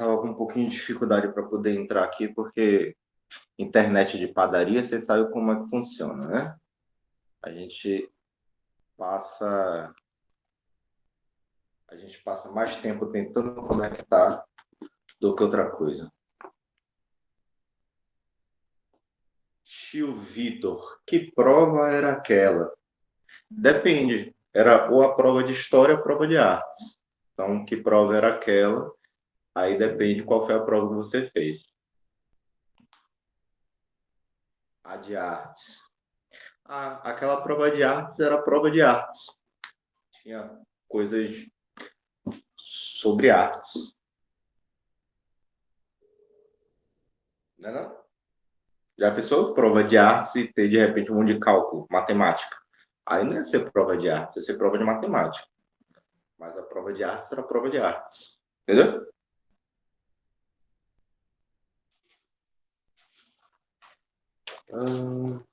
tava com um pouquinho de dificuldade para poder entrar aqui, porque internet de padaria, você sabe como é que funciona, né? A gente passa, a gente passa mais tempo tentando conectar do que outra coisa. Tio Vitor, que prova era aquela? Depende. Era ou a prova de história ou a prova de artes. Então, que prova era aquela? Aí depende qual foi a prova que você fez. A de artes. Aquela prova de artes era a prova de artes. Tinha coisas sobre artes. Não é não? Já pensou? Prova de artes e ter de repente um monte de cálculo, matemática. Aí não ia ser prova de artes, ia ser prova de matemática. Mas a prova de artes era a prova de artes. Entendeu? Hum,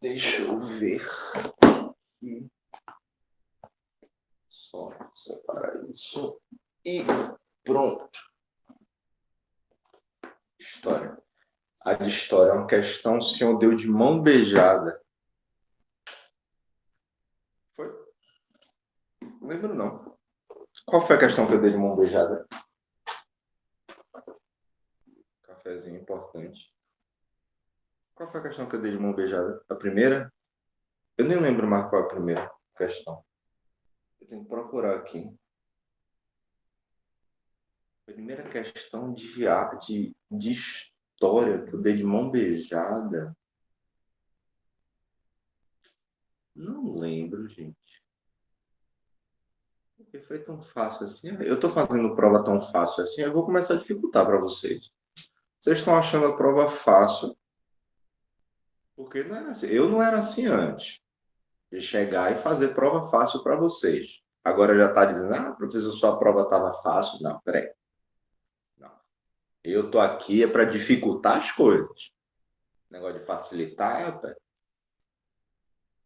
deixa eu ver aqui. Só separar isso. E pronto. História. A de história é uma questão, o senhor deu de mão beijada. Foi? Não lembro não. Qual foi a questão que eu dei de mão beijada? Cafezinho importante. Qual foi a questão que eu dei de mão beijada? A primeira? Eu nem lembro mais qual é a primeira questão. Eu tenho que procurar aqui. Primeira questão de história que eu dei de mão beijada. Não lembro, gente. Porque foi tão fácil assim. Eu estou fazendo prova tão fácil assim, eu vou começar a dificultar para vocês. Vocês estão achando a prova fácil, porque não era assim. Eu não era assim antes de chegar e fazer prova fácil para vocês. Agora já está dizendo, professor, sua prova estava fácil. Não, peraí. Não. Eu tô aqui é para dificultar as coisas. Negócio de facilitar,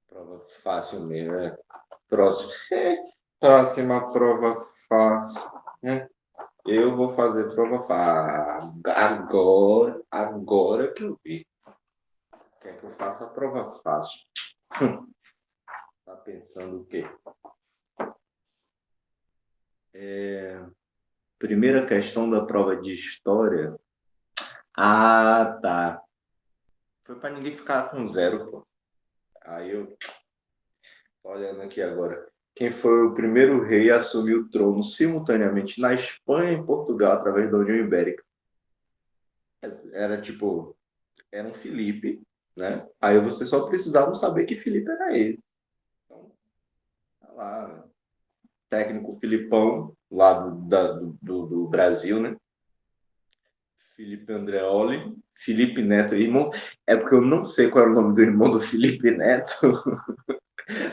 prova fácil mesmo, né? Próximo. Próxima prova fácil, né? Eu vou fazer prova fácil. Agora que eu vi. Quer que eu faça a prova fácil? Tá pensando o quê? Primeira questão da prova de história. Ah, tá. Foi para ninguém ficar com zero, pô. Aí eu, tô olhando aqui agora. Quem foi o primeiro rei a assumir o trono simultaneamente na Espanha e Portugal através da União Ibérica? Era tipo, era um Felipe, né? Aí você só precisava saber que Felipe era ele. Então, tá lá, técnico Filipão, lá do Brasil, né? Felipe Andreoli, Felipe Neto, irmão. É porque eu não sei qual era o nome do irmão do Felipe Neto.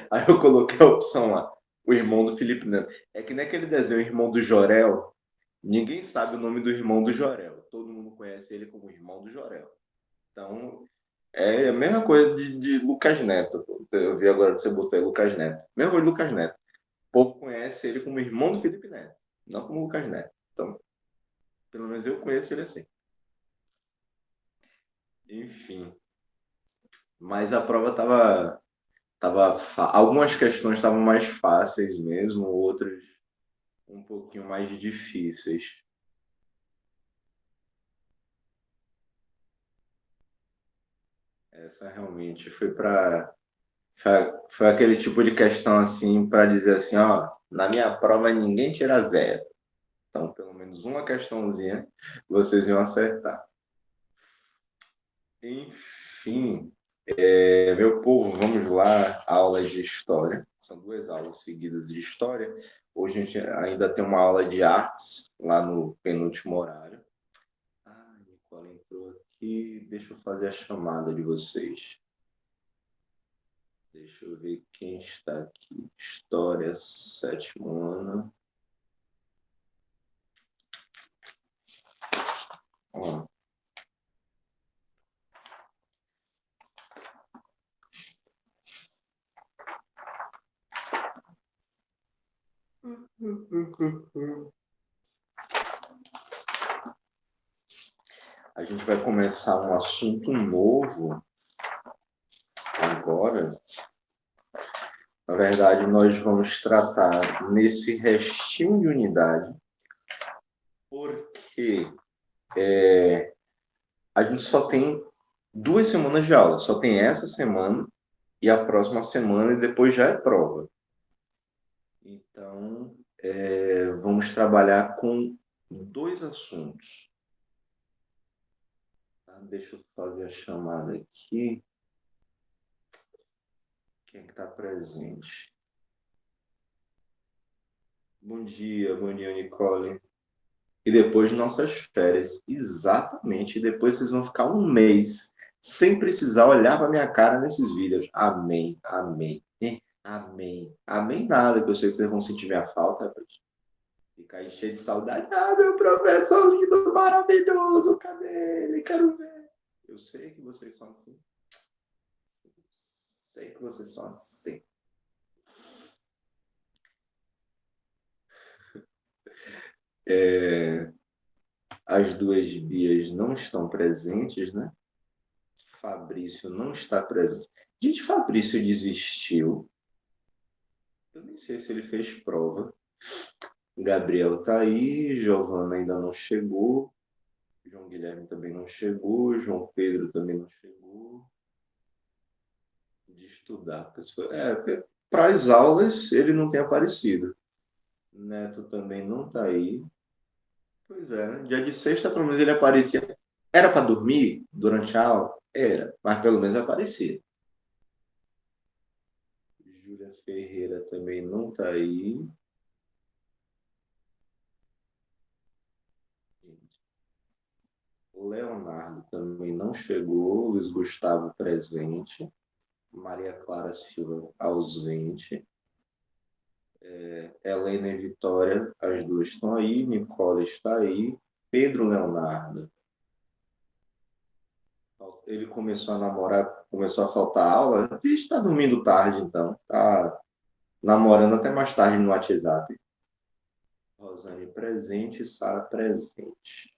Aí eu coloquei a opção lá, o irmão do Felipe Neto. É que nem aquele desenho, o irmão do Jorel. Ninguém sabe o nome do irmão do Jorel. Todo mundo conhece ele como irmão do Jorel. Então, é a mesma coisa de Lucas Neto. Eu vi agora que você botou aí Lucas Neto. Mesma coisa de Lucas Neto. O povo conhece ele como irmão do Felipe Neto, não como Lucas Neto. Então, pelo menos eu conheço ele assim. Enfim. Mas a prova algumas questões estavam mais fáceis mesmo, outras um pouquinho mais difíceis. Essa realmente foi aquele tipo de questão assim para dizer assim, ó, na minha prova ninguém tira zero. Então, pelo menos uma questãozinha vocês iam acertar. Enfim, meu povo, vamos lá, aulas de história. São duas aulas seguidas de história. Hoje a gente ainda tem uma aula de artes lá no penúltimo horário. Nicola entrou aqui. Deixa eu fazer a chamada de vocês. Deixa eu ver quem está aqui. História, sétimo ano. Ó. A gente vai começar um assunto novo agora. Na verdade, nós vamos tratar nesse restinho de unidade, porque a gente só tem 2 semanas de aula, só tem essa semana e a próxima semana, e depois já é prova. Então, vamos trabalhar com 2 assuntos. Tá? Deixa eu fazer a chamada aqui. Quem é que está presente? Bom dia, Nicole. E depois de nossas férias. Exatamente. E depois vocês vão ficar um mês sem precisar olhar para minha cara nesses vídeos. Amém, amém. Amém. Amém nada, que eu sei que vocês vão sentir minha falta, rapaz. Ficar aí cheio de saudade. Ah, meu professor lindo, maravilhoso, cadê ele? Quero ver. Eu sei que vocês são assim. Sei que vocês são assim. As duas Bias não estão presentes, né? Fabrício não está presente. Gente, Fabrício desistiu. Eu nem sei se ele fez prova. Gabriel tá aí, Giovana ainda não chegou. João Guilherme também não chegou. João Pedro também não chegou. De estudar. Para as aulas ele não tem aparecido. Neto também não tá aí. Pois é, né? Dia de sexta, pelo menos ele aparecia. Era para dormir durante a aula? Era, mas pelo menos aparecia. Júlia Ferreira também não tá aí. Leonardo também não chegou. Luiz Gustavo presente. Maria Clara Silva ausente. Helena e Vitória, as duas estão aí. Nicole está aí. Pedro Leonardo. Ele começou a namorar, começou a faltar aula. Está dormindo tarde, então. Está namorando até mais tarde no WhatsApp. Rosane presente, Sara presente.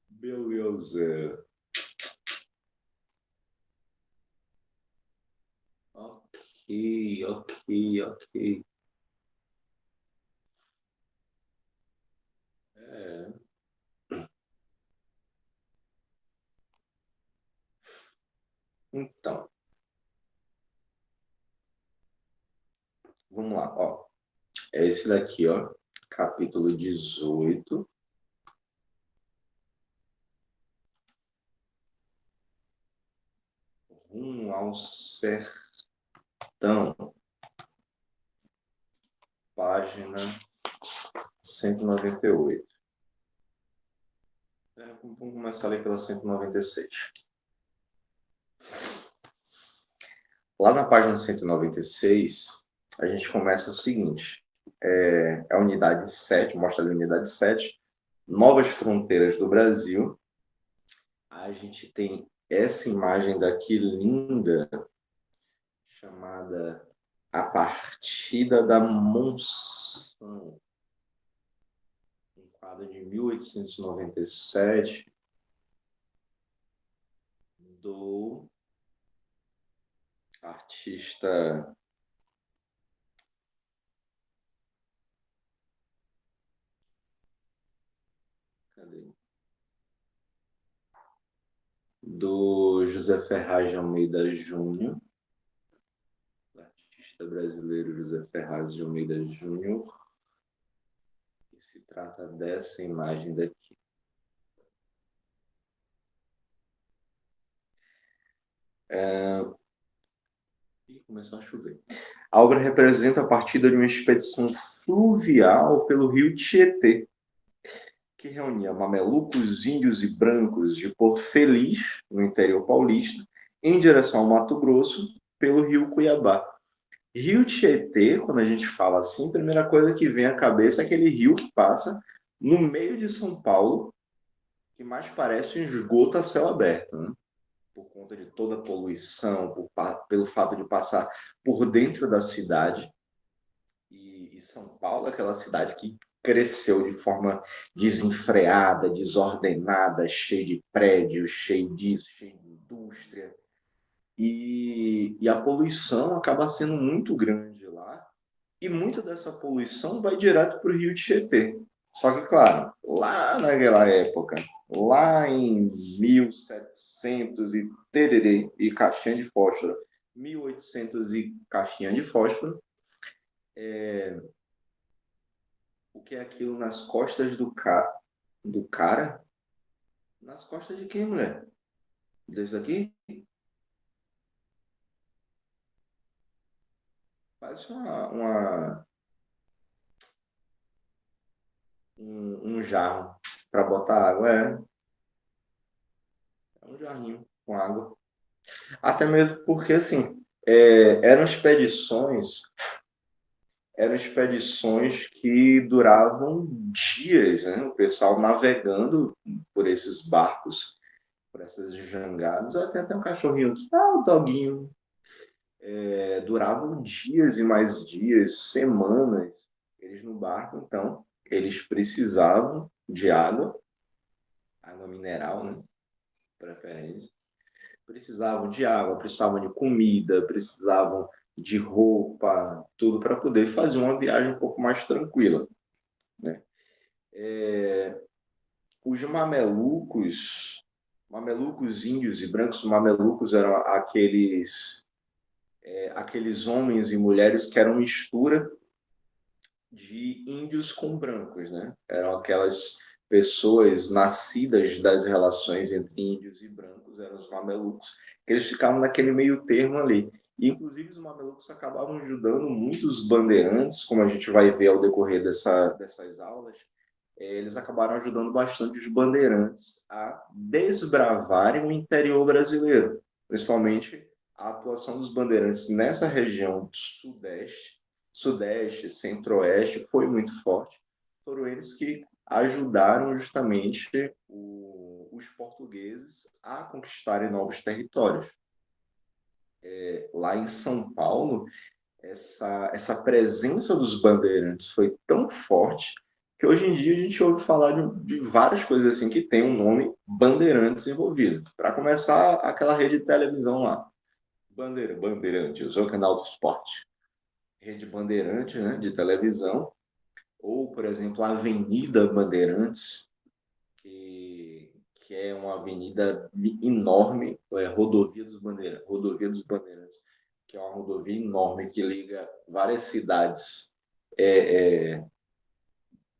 Beleza. Ok. É. Então, vamos lá, ó. É esse daqui, ó. Capítulo 18. Rumo ao sertão. Página 198. Vamos começar ali pela 196. Lá na página 196, a gente começa o seguinte. A unidade 7, mostra ali a unidade 7, Novas Fronteiras do Brasil. A gente tem essa imagem daqui linda, chamada A Partida da Monção, um quadro de 1897, do artista do José Ferraz de Almeida Júnior, artista brasileiro José Ferraz de Almeida Júnior, que se trata dessa imagem daqui. E começou a chover. A obra representa a partida de uma expedição fluvial pelo rio Tietê, que reunia mamelucos, índios e brancos de Porto Feliz, no interior paulista, em direção ao Mato Grosso, pelo rio Cuiabá. Rio Tietê, quando a gente fala assim, a primeira coisa que vem à cabeça é aquele rio que passa no meio de São Paulo, que mais parece um esgoto a céu aberto, né? Por conta de toda a poluição, pelo fato de passar por dentro da cidade. E São Paulo é aquela cidade que cresceu de forma desenfreada, desordenada, cheio de prédios, cheio disso, cheio de indústria. E a poluição acaba sendo muito grande lá, e muita dessa poluição vai direto para o rio Tietê. Só que, claro, lá naquela época, lá em 1700 e tererê, e caixinha de fósforo, 1800 e caixinha de fósforo, o que é aquilo nas costas do cara? Nas costas de quem, mulher? Desse aqui? Parece um jarro para botar água. É um jarrinho com água. Até mesmo porque, assim, eram expedições que duravam dias, né? O pessoal navegando por esses barcos, por essas jangadas. Até um cachorrinho, o doguinho. Duravam dias e mais dias, semanas, eles no barco. Então, eles precisavam de água mineral, né? Preferência. Precisavam de água, precisavam de comida, precisavam de roupa, tudo para poder fazer uma viagem um pouco mais tranquila, né? Os mamelucos índios e brancos, os mamelucos eram aqueles homens e mulheres que eram mistura de índios com brancos, né? Eram aquelas pessoas nascidas das relações entre índios e brancos, eram os mamelucos. Eles ficavam naquele meio termo ali. E, inclusive, os mamelucos acabavam ajudando muitos bandeirantes, como a gente vai ver ao decorrer dessas aulas. Eles acabaram ajudando bastante os bandeirantes a desbravarem o interior brasileiro, principalmente a atuação dos bandeirantes nessa região sudeste, centro-oeste foi muito forte. Foram eles que ajudaram justamente os portugueses a conquistarem novos territórios. Lá em São Paulo, essa presença dos bandeirantes foi tão forte que hoje em dia a gente ouve falar de várias coisas assim que tem um nome Bandeirantes envolvido. Para começar, aquela rede de televisão lá, Bandeirantes, o canal do esporte. Rede Bandeirante, né, de televisão, ou, por exemplo, a Avenida Bandeirantes, que é uma avenida enorme, Rodovia dos Bandeirantes, que é uma rodovia enorme que liga várias cidades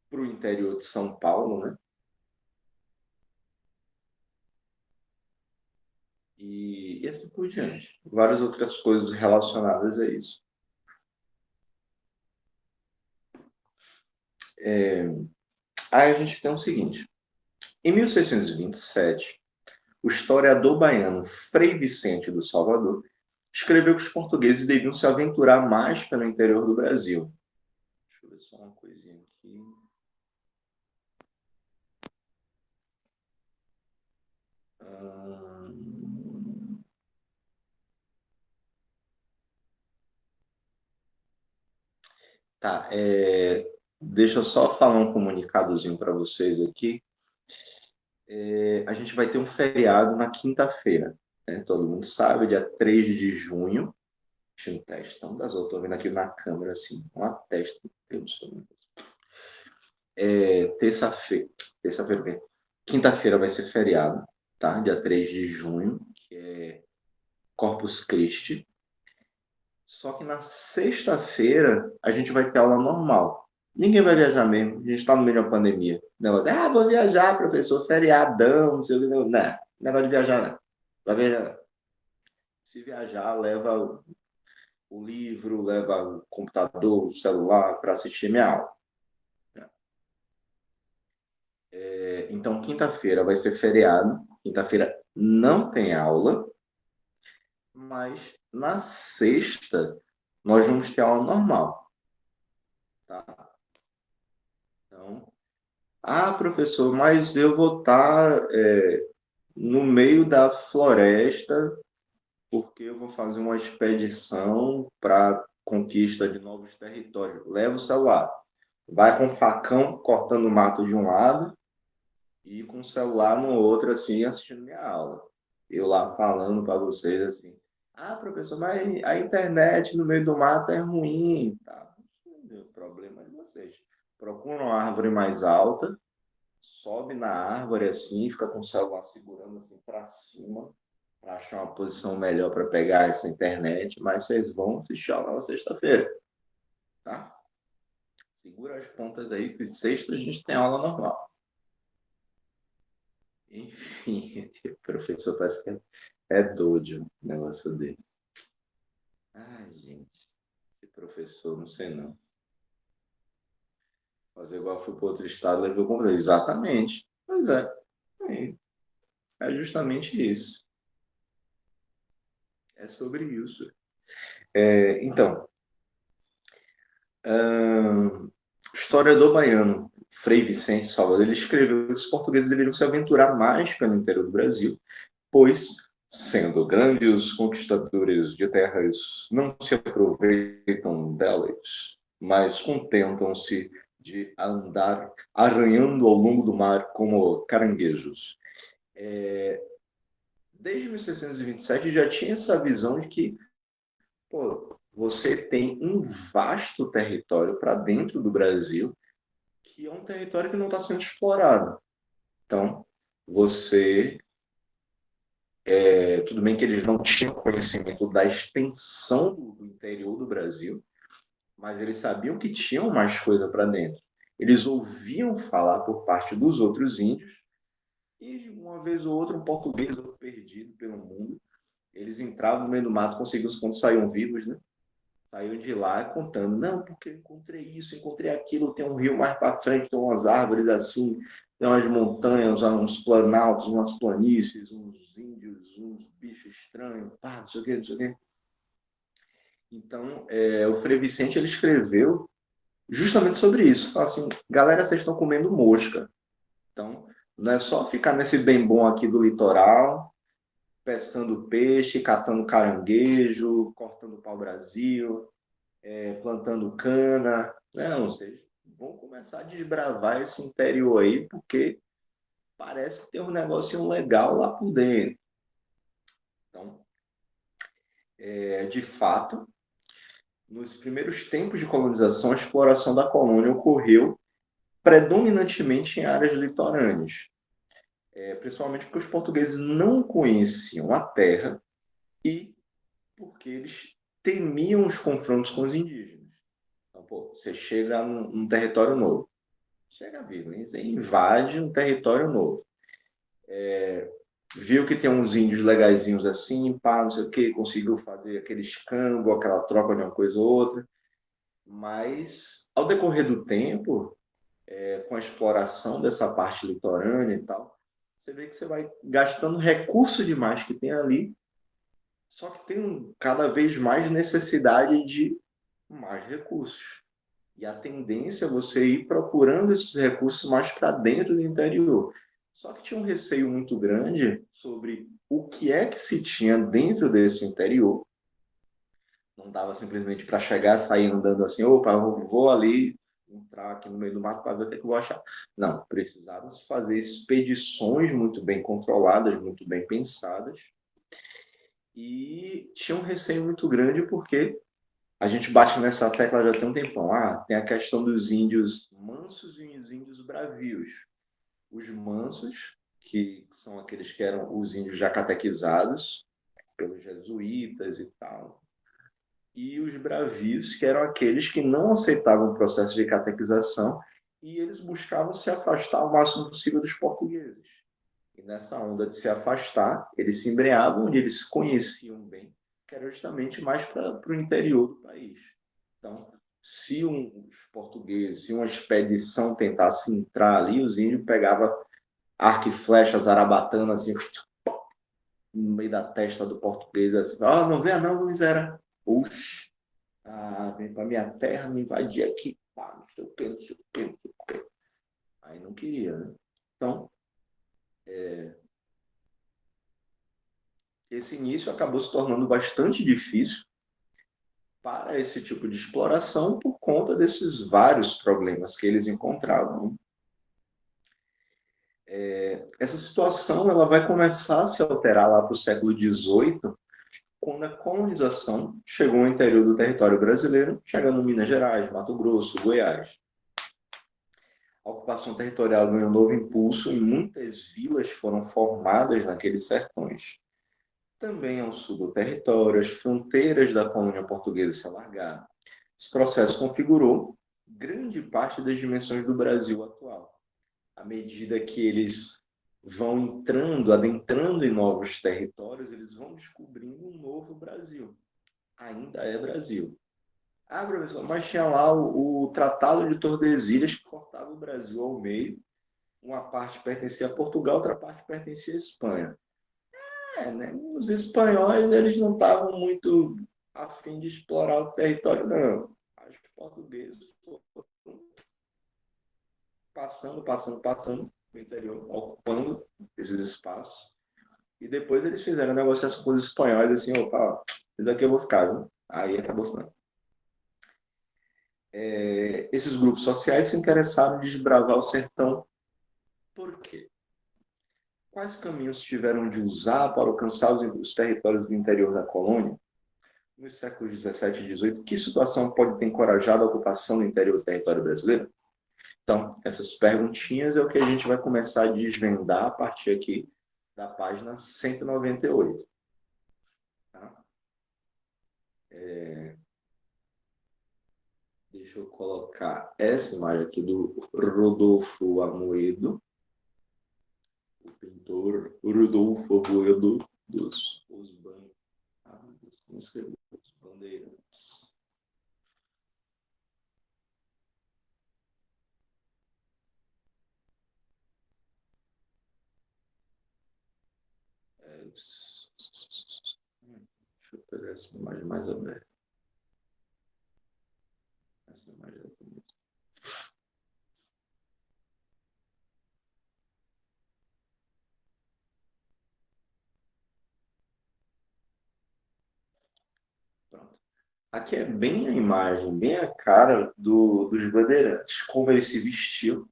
para o interior de São Paulo, né? E assim por diante. Várias outras coisas relacionadas a isso. Aí a gente tem o seguinte. Em 1627, o historiador baiano Frei Vicente do Salvador escreveu que os portugueses deviam se aventurar mais pelo interior do Brasil. Deixa eu ver só uma coisinha aqui. Tá, deixa eu só falar um comunicadozinho para vocês aqui. A gente vai ter um feriado na quinta-feira, né? Todo mundo sabe, dia 3 de junho. Deixa eu testão das outras, estou vendo aqui na câmera assim, uma testa. Terça-feira, quinta-feira vai ser feriado, tá? Dia 3 de junho, que é Corpus Christi. Só que na sexta-feira a gente vai ter aula normal. Ninguém vai viajar mesmo. A gente está no meio da pandemia. Negócio, vou viajar, professor, feriadão, não sei o que. Não, negócio de viajar, não. Vai viajar. Se viajar, leva o livro, leva o computador, o celular para assistir minha aula. Então, quinta-feira vai ser feriado. Quinta-feira não tem aula. Mas na sexta nós vamos ter aula normal. Tá? Então, professor, mas eu vou estar no meio da floresta porque eu vou fazer uma expedição para conquista de novos territórios. Leva o celular. vai com facão cortando o mato de um lado e com o celular no outro, assim, assistindo minha aula. Eu lá falando para vocês assim, ah, professor, mas a internet no meio do mato é ruim, tá? O problema é de vocês. Procura uma árvore mais alta, sobe na árvore assim, fica com o celular segurando assim para cima, para achar uma posição melhor para pegar essa internet, mas vocês vão assistir aula na sexta-feira, tá? Segura as pontas aí, que sexta a gente tem aula normal. Enfim, o professor parece que é doido um negócio desse. Ai, gente, esse professor, não sei não. Fazer igual fui para outro estado, levou o computador. Exatamente. Pois é. É é justamente isso. É sobre isso. Então, o historiador baiano Frei Vicente Salvador, ele escreveu que os portugueses deveriam se aventurar mais pelo interior do Brasil, pois, sendo grandes conquistadores de terras, não se aproveitam delas, mas contentam-se de andar arranhando ao longo do mar como caranguejos. Desde 1627 já tinha essa visão de que, pô, você tem um vasto território para dentro do Brasil, que é um território que não está sendo explorado. Então, você tudo bem que eles não tinham conhecimento da extensão do interior do Brasil, mas eles sabiam que tinham mais coisa para dentro. Eles ouviam falar por parte dos outros índios, e uma vez ou outra um português perdido pelo mundo, eles entravam no meio do mato, conseguiam, quando saíam vivos, né? Saíam de lá contando, não, porque eu encontrei isso, encontrei aquilo, tem um rio mais para frente, tem umas árvores assim, tem umas montanhas, uns planaltos, umas planícies, uns índios, uns bichos estranhos, pá, não sei o quê, não sei o quê. Então, o Frei Vicente, ele escreveu justamente sobre isso. Fala assim, galera, vocês estão comendo mosca. Então, não é só ficar nesse bem bom aqui do litoral, pescando peixe, catando caranguejo, cortando pau-brasil, plantando cana. Não, vocês vão começar a desbravar esse interior aí, porque parece que tem um negocinho legal lá por dentro. Então, de fato, nos primeiros tempos de colonização, a exploração da colônia ocorreu predominantemente em áreas litorâneas, principalmente porque os portugueses não conheciam a terra e porque eles temiam os confrontos com os indígenas. Então, pô, você chega num território novo, chega vivo, hein? Você invade um território novo. Viu que tem uns índios legaizinhos assim, pá, não sei o que, conseguiu fazer aquele escambo, aquela troca de uma coisa ou outra. Mas, ao decorrer do tempo, com a exploração dessa parte litorânea e tal, você vê que você vai gastando recurso demais que tem ali, só que tem cada vez mais necessidade de mais recursos. E a tendência é você ir procurando esses recursos mais para dentro do interior. Só que tinha um receio muito grande sobre o que é que se tinha dentro desse interior. Não dava simplesmente para chegar, sair andando assim, opa, eu vou ali entrar aqui no meio do mato para ver o que é que eu vou achar. Não, precisavam se fazer expedições muito bem controladas, muito bem pensadas, e tinha um receio muito grande porque a gente bate nessa tecla já tem um tempão. Ah, tem a questão dos índios mansos e os índios bravios. Os mansos, que são aqueles que eram os índios já catequizados pelos jesuítas e tal, e os bravios, que eram aqueles que não aceitavam o processo de catequização e eles buscavam se afastar o máximo possível dos portugueses. E nessa onda de se afastar, eles se embreavam onde eles se conheciam bem, que era justamente mais para o interior do país. Então, se os portugueses, se uma expedição tentasse entrar ali, os índios pegavam arco e flecha, zarabatana, assim, no meio da testa do português, assim, ah, não venha não, miséria. Oxe, vem para minha terra, me invadir aqui, pá, não sei o quê, não sei o quê, não sei o quê. Aí não queria, né? Então, esse início acabou se tornando bastante difícil para esse tipo de exploração por conta desses vários problemas que eles encontravam. Essa situação ela vai começar a se alterar lá para o século XVIII, quando a colonização chegou ao interior do território brasileiro, chegando em Minas Gerais, Mato Grosso, Goiás. A ocupação territorial ganhou um novo impulso e muitas vilas foram formadas naqueles sertões. Também ao sul do território, as fronteiras da colônia portuguesa se alargaram. Esse processo configurou grande parte das dimensões do Brasil atual. À medida que eles vão entrando, adentrando em novos territórios, eles vão descobrindo um novo Brasil. Ainda é Brasil. Ah, professor, mas tinha lá o Tratado de Tordesilhas que cortava o Brasil ao meio. Uma parte pertencia a Portugal, outra parte pertencia à Espanha. Né? Os espanhóis, eles não estavam muito a fim de explorar o território, não. Os portugueses foram passando no interior, ocupando esses espaços. E depois eles fizeram negociação com os espanhóis, assim, opa, isso daqui eu vou ficar, viu? Aí acabou ficando. Esses grupos sociais se interessaram em desbravar o sertão. Por quê? Quais caminhos tiveram de usar para alcançar os territórios do interior da colônia? Nos séculos 17 e 18, que situação pode ter encorajado a ocupação do interior do território brasileiro? Então, essas perguntinhas é o que a gente vai começar a desvendar a partir aqui da página 198. Tá? Deixa eu colocar essa imagem aqui do Rodolfo Amoedo, o pintor Rodolfo Amoedo dos Bandeirantes. Deixa eu pegar essa imagem mais aberta. Essa imagem é bonita. Pronto. Aqui é bem a imagem, bem a cara dos bandeirantes, como ele se vestiu.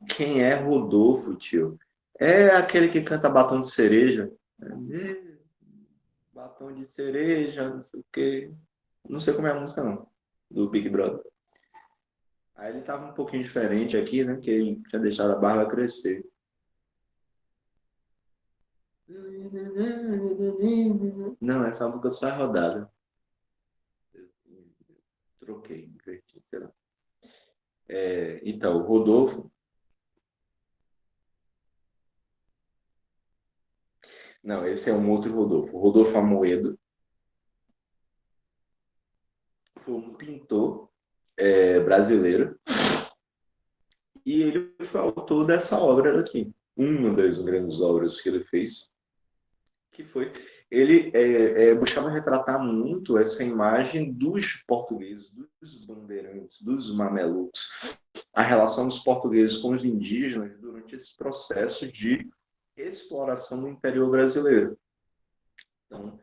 Quem é Rodolfo, tio? É aquele que canta Batom de Cereja. Batom de cereja, não sei o quê. Não sei como é a música, não, do Big Brother. Aí ele tava um pouquinho diferente aqui, né? Que ele tinha deixado a barba crescer. Não, essa música do Sai Rodada. Troquei, inverti, sei lá. Então, o Rodolfo. Não, esse é um outro Rodolfo. O Rodolfo Amoedo foi um pintor brasileiro e ele foi autor dessa obra aqui. Uma das grandes obras que ele fez, que foi ele buscava retratar muito essa imagem dos portugueses, dos bandeirantes, dos mamelucos, a relação dos portugueses com os indígenas durante esse processo de exploração do interior brasileiro. Então,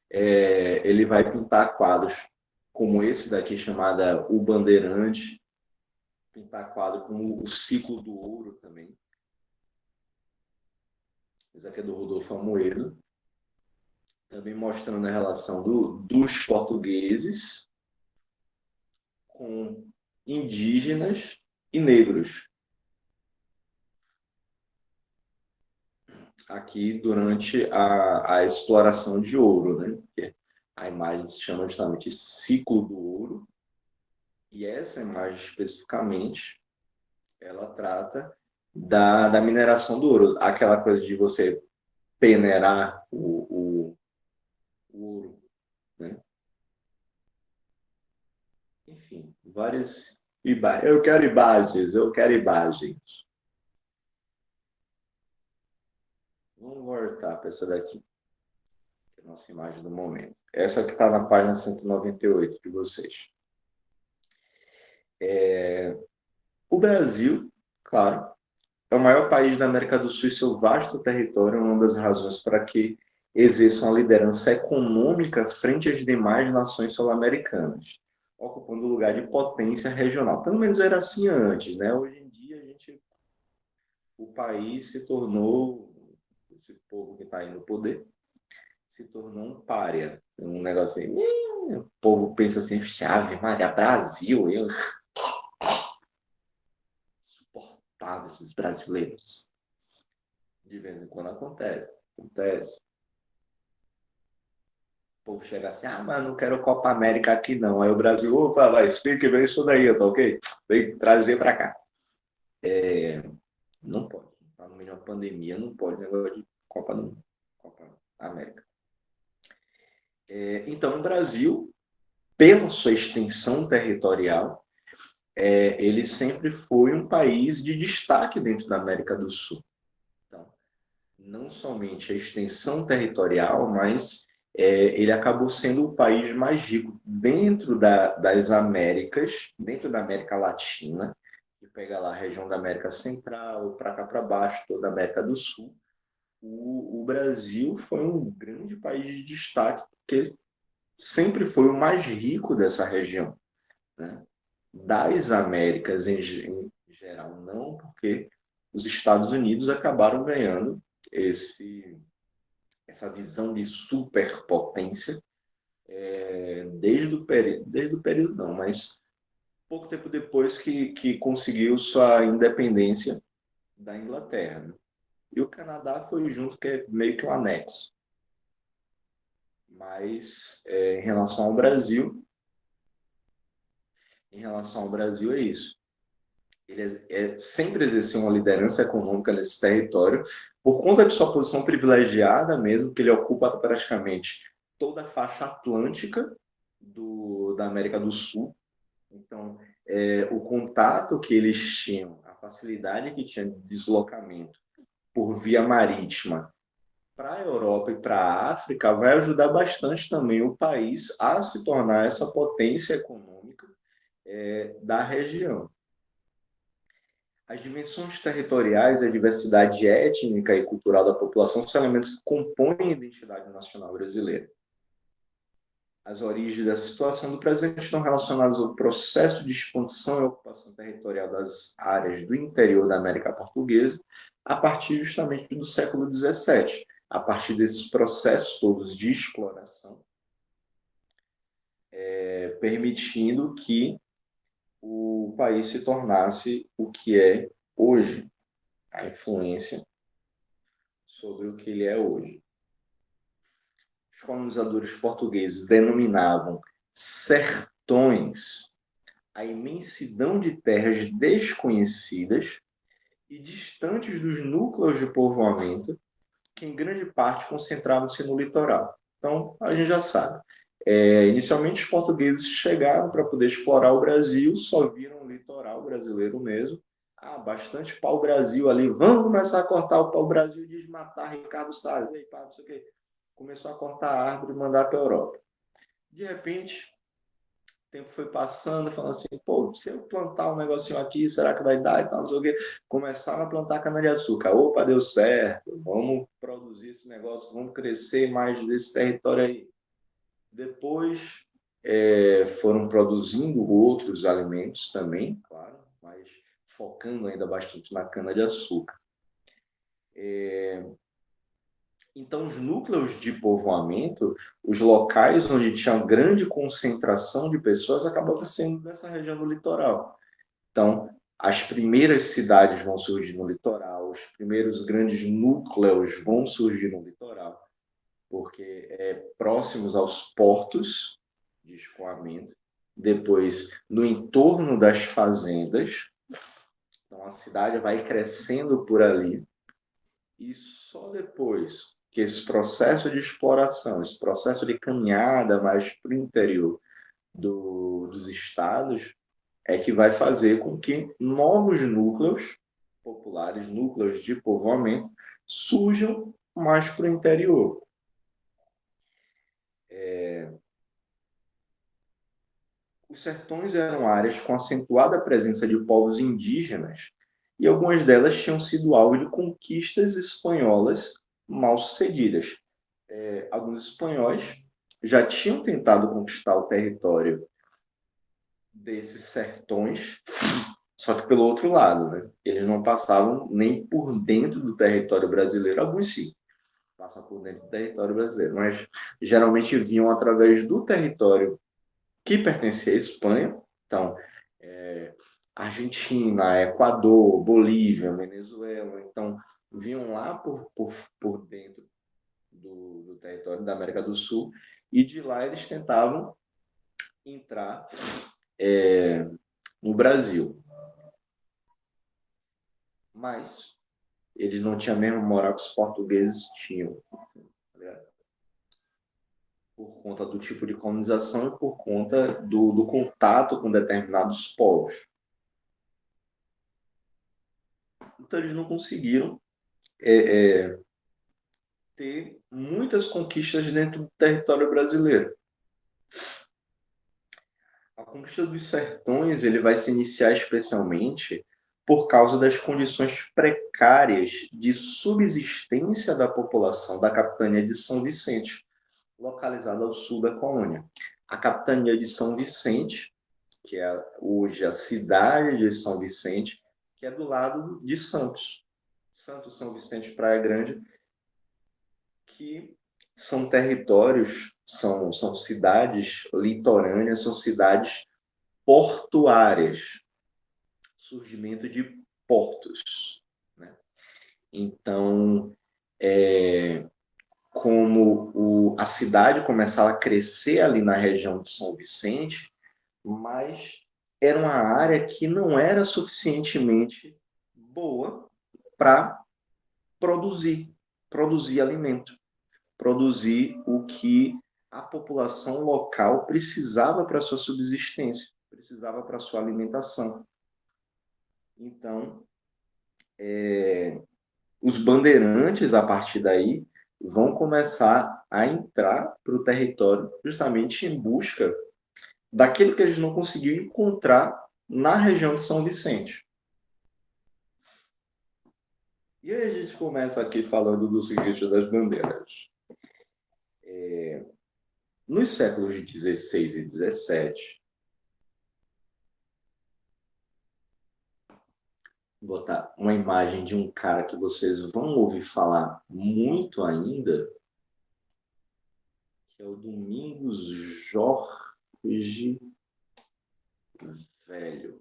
ele vai pintar quadros como esse daqui, chamada O Bandeirante, pintar quadro como O Ciclo do Ouro também. Esse aqui é do Rodolfo Amoedo, também mostrando a relação dos portugueses com indígenas e negros. Aqui durante a exploração de ouro, né? Porque a imagem se chama justamente Ciclo do Ouro, e essa imagem especificamente, ela trata da mineração do ouro, aquela coisa de você peneirar o ouro, né? Enfim, várias imagens. Eu quero imagens. Vamos voltar para essa daqui, que é a nossa imagem do momento. Essa que está na página 198 de vocês. O Brasil, claro, é o maior país da América do Sul e seu vasto território é uma das razões para que exerça uma liderança econômica frente às demais nações sul-americanas, ocupando o lugar de potência regional. Pelo menos era assim antes, né? Hoje em dia, o país se tornou, esse povo que está aí no poder, se tornou um pária. Um negócio assim, o povo pensa assim, chave, Maria, Brasil, eu suportava esses brasileiros. De vez em quando acontece. O povo chega assim, mas não quero Copa América aqui não. Aí o Brasil, opa, vai, tem que ver isso daí, tá ok? Vem trazer para cá. Não pode. Tá no meio de uma pandemia, não pode negócio de Copa América. Então, o Brasil, pela sua extensão territorial, ele sempre foi um país de destaque dentro da América do Sul. Então, não somente a extensão territorial, mas ele acabou sendo o país mais rico dentro das Américas, dentro da América Latina, que pega lá a região da América Central, para cá para baixo, toda a América do Sul. O Brasil foi um grande país de destaque, porque sempre foi o mais rico dessa região, né? Das Américas em geral, não, porque os Estados Unidos acabaram ganhando essa visão de superpotência desde o período não, mas pouco tempo depois que conseguiu sua independência da Inglaterra, né? E o Canadá foi junto, que é meio que um anexo. Mas em relação ao Brasil é isso. Ele sempre exerceu uma liderança econômica nesse território, por conta de sua posição privilegiada mesmo, que ele ocupa praticamente toda a faixa atlântica da América do Sul. Então, o contato que eles tinham, a facilidade que tinha de deslocamento por via marítima para a Europa e para a África vai ajudar bastante também o país a se tornar essa potência econômica da região. As dimensões territoriais, a diversidade étnica e cultural da população são elementos que compõem a identidade nacional brasileira. As origens da situação do presente estão relacionadas ao processo de expansão e ocupação territorial das áreas do interior da América Portuguesa, a partir justamente do século XVII. A partir desses processos todos de exploração, permitindo que o país se tornasse o que é hoje, a influência sobre o que ele é hoje. Os colonizadores portugueses denominavam sertões a imensidão de terras desconhecidas e distantes dos núcleos de povoamento, que em grande parte concentravam-se no litoral. Então, a gente já sabe. Inicialmente, os portugueses chegaram para poder explorar o Brasil, só viram o litoral brasileiro mesmo. Bastante pau-brasil ali, vamos começar a cortar o pau-brasil e desmatar Ricardo Salles. Ei, pá, não sei o quê. Começou a cortar a árvore e mandar para a Europa. De repente, o tempo foi passando, falando assim, pô, se eu plantar um negocinho aqui, será que vai dar e tal, não sei o quê. Começaram a plantar cana-de-açúcar. Opa, deu certo, vamos produzir esse negócio, vamos crescer mais desse território aí. Depois foram produzindo outros alimentos também, claro, mas focando ainda bastante na cana-de-açúcar. Então, os núcleos de povoamento, os locais onde tinha uma grande concentração de pessoas, acabavam sendo nessa região do litoral. Então, as primeiras cidades vão surgir no litoral, os primeiros grandes núcleos vão surgir no litoral, porque próximos aos portos de escoamento, depois no entorno das fazendas. Então, a cidade vai crescendo por ali, e só depois que esse processo de exploração, esse processo de caminhada mais para o interior dos estados, é que vai fazer com que novos núcleos populares, núcleos de povoamento, surjam mais para o interior. Os sertões eram áreas com acentuada presença de povos indígenas e algumas delas tinham sido alvo de conquistas espanholas mal sucedidas. alguns espanhóis já tinham tentado conquistar o território desses sertões, só que pelo outro lado, né? Eles não passavam nem por dentro do território brasileiro, alguns sim, passam por dentro do território brasileiro, mas geralmente vinham através do território que pertencia à Espanha, então, Argentina, Equador, Bolívia, Venezuela, então vinham lá por dentro do território da América do Sul, e de lá eles tentavam entrar no Brasil. Mas eles não tinham a mesma moral que os portugueses tinham, assim, tá, por conta do tipo de colonização e por conta do contato com determinados povos. Então eles não conseguiram ter muitas conquistas dentro do território brasileiro. A conquista dos sertões ele vai se iniciar especialmente por causa das condições precárias de subsistência da população da capitania de São Vicente, localizada ao sul da colônia. A capitania de São Vicente, que é hoje a cidade de São Vicente, que é do lado de Santos. Santos, São Vicente, Praia Grande, que são territórios, são cidades litorâneas, são cidades portuárias, surgimento de portos, né? Então, como a cidade começava a crescer ali na região de São Vicente, mas era uma área que não era suficientemente boa para produzir alimento, produzir o que a população local precisava para sua subsistência, precisava para sua alimentação. Então, os bandeirantes, a partir daí, vão começar a entrar para o território justamente em busca daquilo que eles não conseguiam encontrar na região de São Vicente. E aí a gente começa aqui falando do seguinte das bandeiras. Nos séculos XVI e XVII, vou botar uma imagem de um cara que vocês vão ouvir falar muito ainda, que é o Domingos Jorge Velho.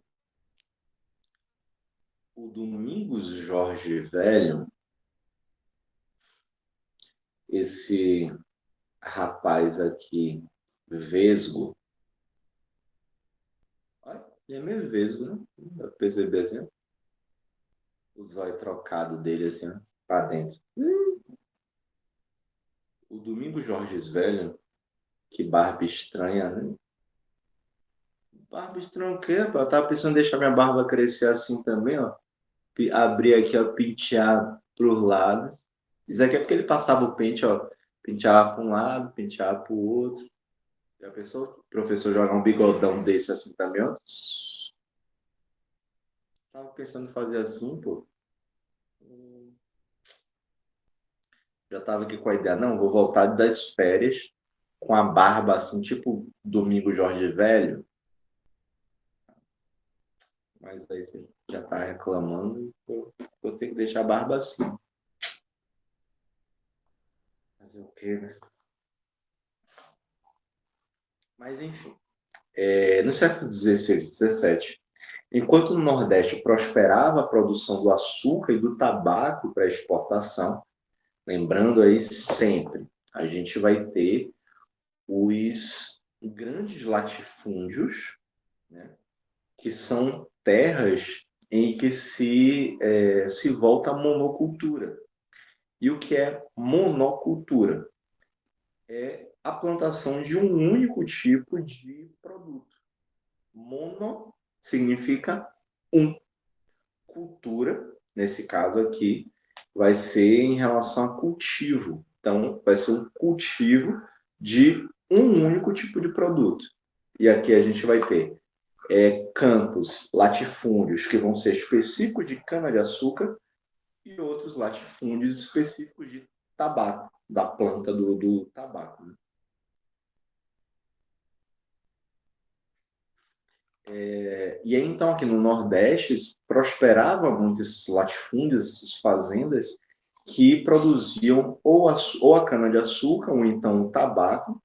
O Domingos Jorge Velho, esse rapaz aqui, vesgo, ele é meio vesgo, né? Dá pra perceber assim, ó. O zóio trocado dele assim, ó, pra dentro. O Domingos Jorge Velho, que barba estranha, né? Barba estranha o quê, pô? Eu tava pensando em deixar minha barba crescer assim também, ó. Abrir aqui, ó, pentear pros lados. Isso aqui é porque ele passava o pente, ó. Penteava para um lado, penteava para o outro. Já pensou? O professor jogar um bigodão desse assim também, ó. Tava pensando em fazer assim, pô. Já tava aqui com a ideia, não, vou voltar das férias com a barba assim, tipo Domingo Jorge Velho. Mas aí você já tá reclamando, eu vou ter que deixar a barba assim. Fazer o quê, né? Mas enfim, no século XVI e XVII, enquanto no Nordeste prosperava a produção do açúcar e do tabaco para exportação, lembrando aí sempre, a gente vai ter os grandes latifúndios, né, que são terras em que se volta à monocultura. E o que é monocultura? É a plantação de um único tipo de produto. Mono significa um. Cultura, nesse caso aqui, vai ser em relação a cultivo. Então, vai ser um cultivo de um único tipo de produto. E aqui a gente vai ter campos, latifúndios, que vão ser específicos de cana-de-açúcar e outros latifúndios específicos de tabaco. da planta do tabaco, né? E aí, então, aqui no Nordeste, prosperava muito esses latifúndios, essas fazendas, que produziam ou a cana-de-açúcar, ou então o tabaco,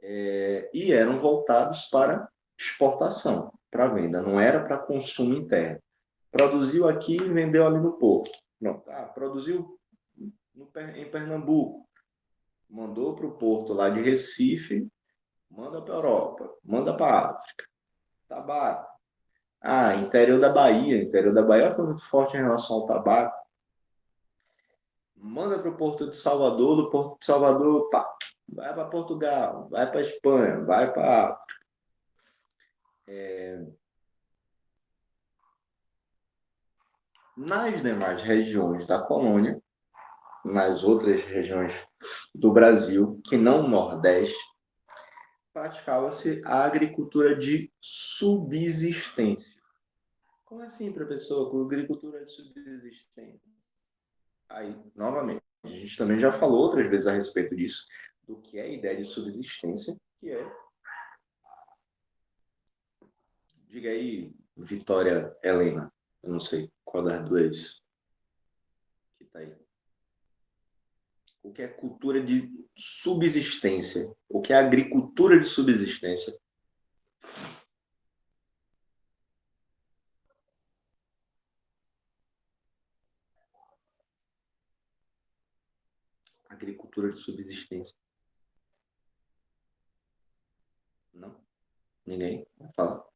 e eram voltados para exportação, para venda, não era para consumo interno. Produziu aqui e vendeu ali no porto. Pronto. Produziu em Pernambuco, mandou para o porto lá de Recife, manda para a Europa, manda para a África. Tabaco. Interior da Bahia. Interior da Bahia foi muito forte em relação ao tabaco. Manda para o Porto de Salvador, do Porto de Salvador, pá, vai para Portugal, vai para Espanha, vai para... Nas demais regiões da colônia, nas outras regiões do Brasil, que não o Nordeste, praticava-se a agricultura de subsistência. Como assim, professor? Com agricultura de subsistência? Aí, novamente, a gente também já falou outras vezes a respeito disso, do que é a ideia de subsistência, que é... Diga aí, Vitória Helena, eu não sei qual das duas que está aí. O que é cultura de subsistência? O que é agricultura de subsistência? Agricultura de subsistência. Não? Ninguém? Fala.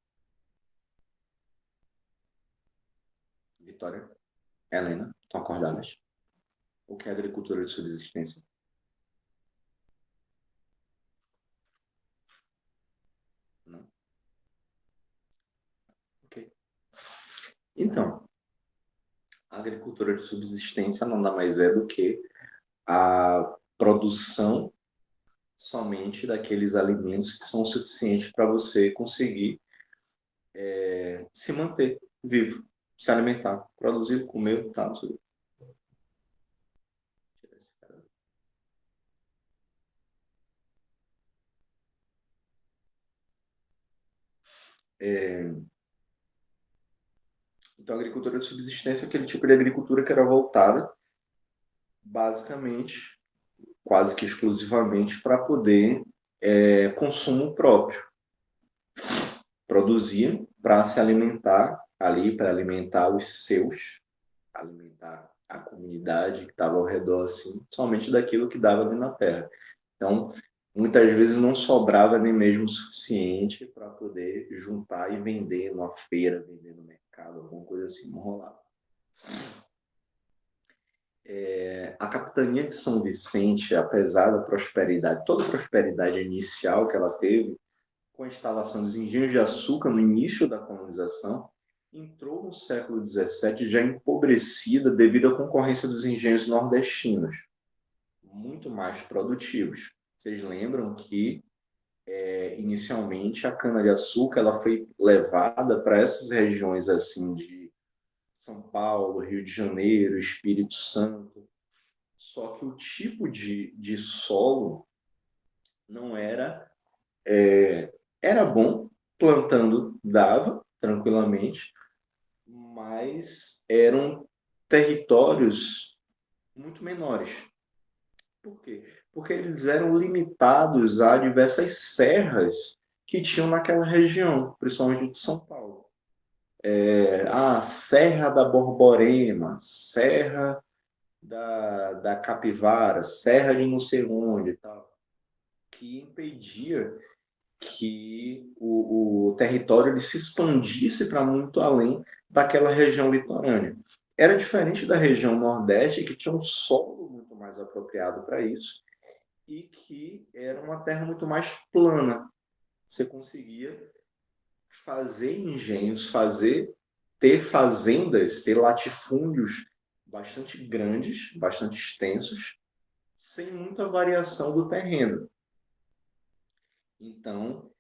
Vitória Helena, estão acordadas? O que é agricultura de subsistência? Não? Ok. Então, a agricultura de subsistência nada mais é do que a produção somente daqueles alimentos que são suficientes para você conseguir se manter vivo, se alimentar, produzir, comer, tá, tudo. Então, a agricultura de subsistência é aquele tipo de agricultura que era voltada, basicamente, quase que exclusivamente, para poder consumo próprio. Produzir para se alimentar ali, para alimentar os seus, alimentar a comunidade que estava ao redor, assim, somente daquilo que dava ali na terra. Então, muitas vezes não sobrava nem mesmo o suficiente para poder juntar e vender numa feira, vender no mercado, alguma coisa assim, não rolava. A capitania de São Vicente, apesar da prosperidade, toda a prosperidade inicial que ela teve, com a instalação dos engenhos de açúcar no início da colonização, entrou no século XVII já empobrecida devido à concorrência dos engenhos nordestinos, muito mais produtivos. Vocês lembram que inicialmente a cana-de-açúcar ela foi levada para essas regiões assim de São Paulo, Rio de Janeiro, Espírito Santo, só que o tipo de solo não era era bom, plantando dava tranquilamente, mas eram territórios muito menores. Por quê? Porque eles eram limitados a diversas serras que tinham naquela região, principalmente de São Paulo. Serra da Borborema, Serra da Capivara, Serra de não sei onde e tal, que impedia que o território ele se expandisse para muito além daquela região litorânea. Era diferente da região Nordeste, que tinha um solo muito mais apropriado para isso, e que era uma terra muito mais plana. Você conseguia fazer engenhos, ter fazendas, ter latifúndios bastante grandes, bastante extensos, sem muita variação do terreno. Então,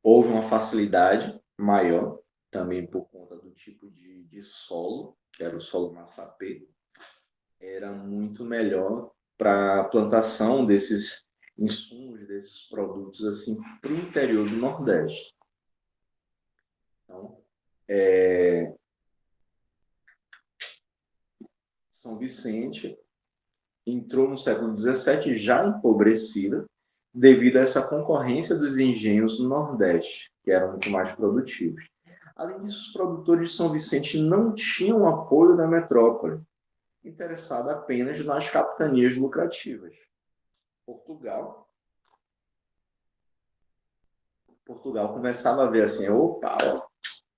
houve uma facilidade maior, também por conta do tipo de solo, que era o solo massapê, era muito melhor para a plantação desses insumos, desses produtos assim para o interior do Nordeste. Então, São Vicente entrou no século XVII já empobrecida devido a essa concorrência dos engenhos no Nordeste, que eram muito mais produtivos. Além disso, os produtores de São Vicente não tinham apoio da metrópole, interessada apenas nas capitanias lucrativas. Portugal começava a ver assim, opa, ó,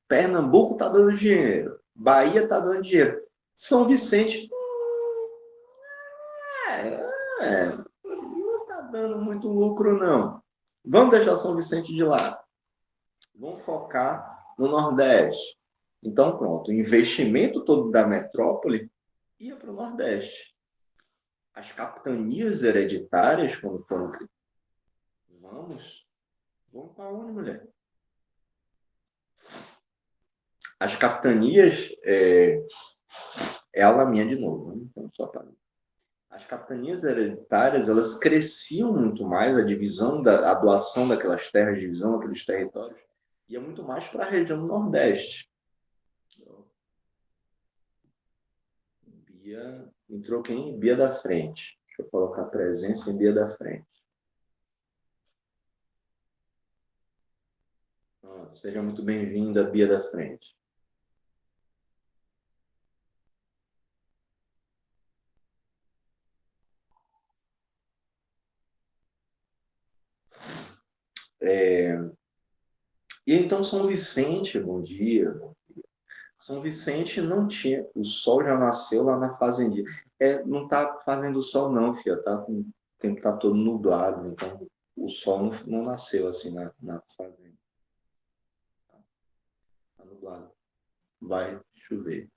Pernambuco está dando dinheiro, Bahia está dando dinheiro, São Vicente não está dando muito lucro, não. Vamos deixar São Vicente de lado. Vamos focar no Nordeste. Então, pronto, o investimento todo da metrópole ia para o Nordeste. As capitanias hereditárias, quando foram criadas, vamos para onde, mulher? As capitanias, é a laminha de novo, né? Então, só para as capitanias hereditárias, elas cresciam muito mais, a doação daquelas terras, a divisão daqueles territórios, ia muito mais para a região do Nordeste. Bia, entrou quem? Bia da Frente. Deixa eu colocar presença em Bia da Frente. Seja muito bem-vinda, Bia da Frente. E então São Vicente, bom dia. São Vicente não tinha, o sol já nasceu lá na fazendinha. Não está fazendo sol não, filha, tá? O tempo está todo nublado, então o sol não nasceu assim na fazenda. Está nublado. Vai chover.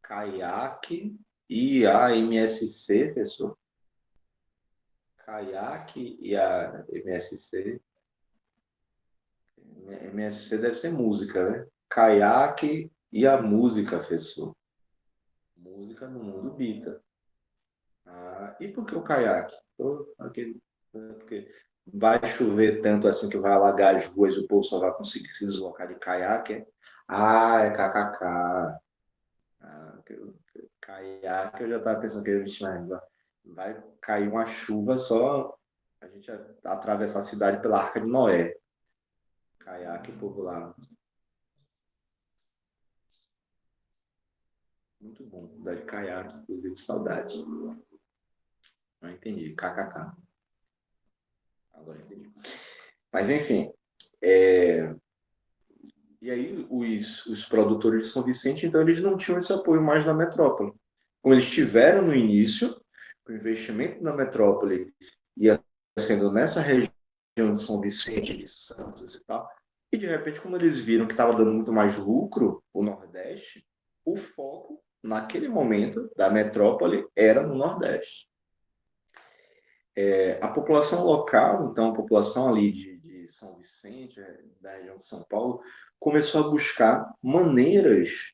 Caiaque e a MSC, pessoal. Caiaque e a MSC. MSC deve ser música, né? Caiaque e a música, professor. Música no mundo bita. E por que o caiaque? Porque vai chover tanto assim que vai alagar as ruas e o povo só vai conseguir se deslocar de caiaque. É kkk. Caiaque, eu já estava pensando que vai cair uma chuva só a gente atravessar a cidade pela Arca de Noé. Caiaque popular. Muito bom. Da de caiaque, inclusive, saudade. Não entendi. KKK. Agora entendi. Mas, enfim. E aí, os produtores de São Vicente, então, eles não tinham esse apoio mais da metrópole. Como eles tiveram no início, o investimento da metrópole ia sendo nessa região de São Vicente, de Santos e tal, e de repente, como eles viram que estava dando muito mais lucro o Nordeste, o foco, naquele momento, da metrópole era no Nordeste. A população local, então, a população ali de São Vicente, da região de São Paulo, começou a buscar maneiras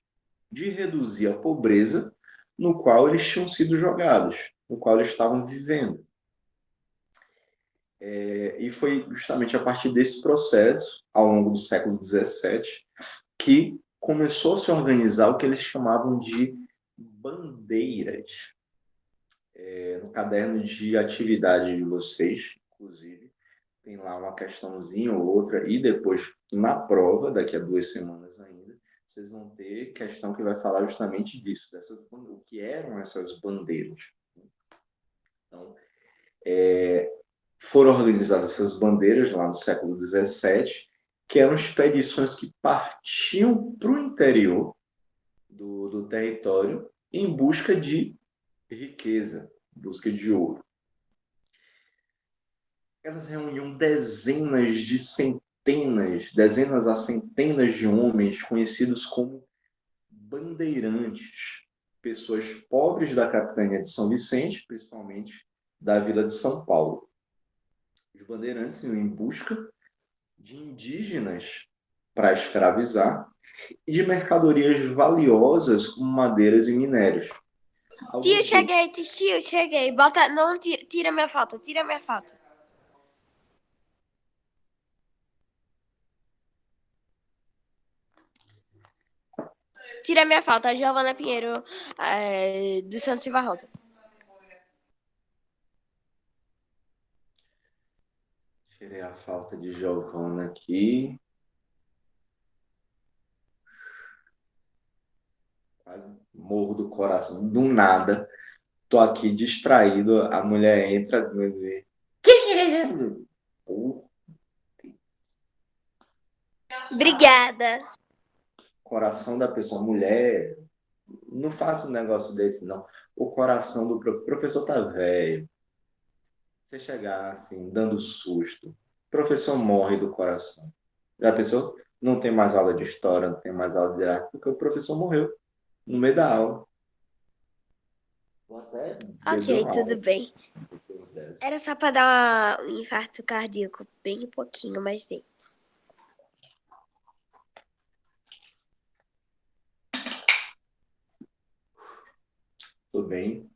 de reduzir a pobreza no qual eles tinham sido jogados, no qual eles estavam vivendo. E foi justamente a partir desse processo, ao longo do século XVII, que começou a se organizar o que eles chamavam de bandeiras. No caderno de atividade de vocês, inclusive, tem lá uma questãozinha ou outra, e depois, na prova, daqui a 2 semanas ainda, vocês vão ter questão que vai falar justamente disso, o que eram essas bandeiras. Então, foram organizadas essas bandeiras lá no século XVII, que eram expedições que partiam para o interior do território em busca de riqueza, em busca de ouro. Elas reuniam dezenas a centenas de homens conhecidos como bandeirantes, pessoas pobres da capitania de São Vicente, principalmente da vila de São Paulo. Os bandeirantes iam em busca de indígenas para escravizar e de mercadorias valiosas como madeiras e minérios. Tio, Alguns cheguei, deles. tio, cheguei. Bota, não, tira minha foto, tira minha foto. Tira minha foto, a Giovana Pinheiro, do Santos Silva Rosa. Tirei a falta de Giovana aqui. Quase morro do coração. Do nada, tô aqui distraído. A mulher entra. O Obrigada. coração da pessoa, mulher, não faça um negócio desse, não. O coração do professor tá velho. Você chegar assim, dando susto, o professor morre do coração. Já pensou? Não tem mais aula de história, não tem mais aula de arte, porque o professor morreu no meio da aula. Vou até beber Ok, uma tudo água bem. depois dessa. Era só pra dar um infarto cardíaco, bem pouquinho, mas dei. Estou bem,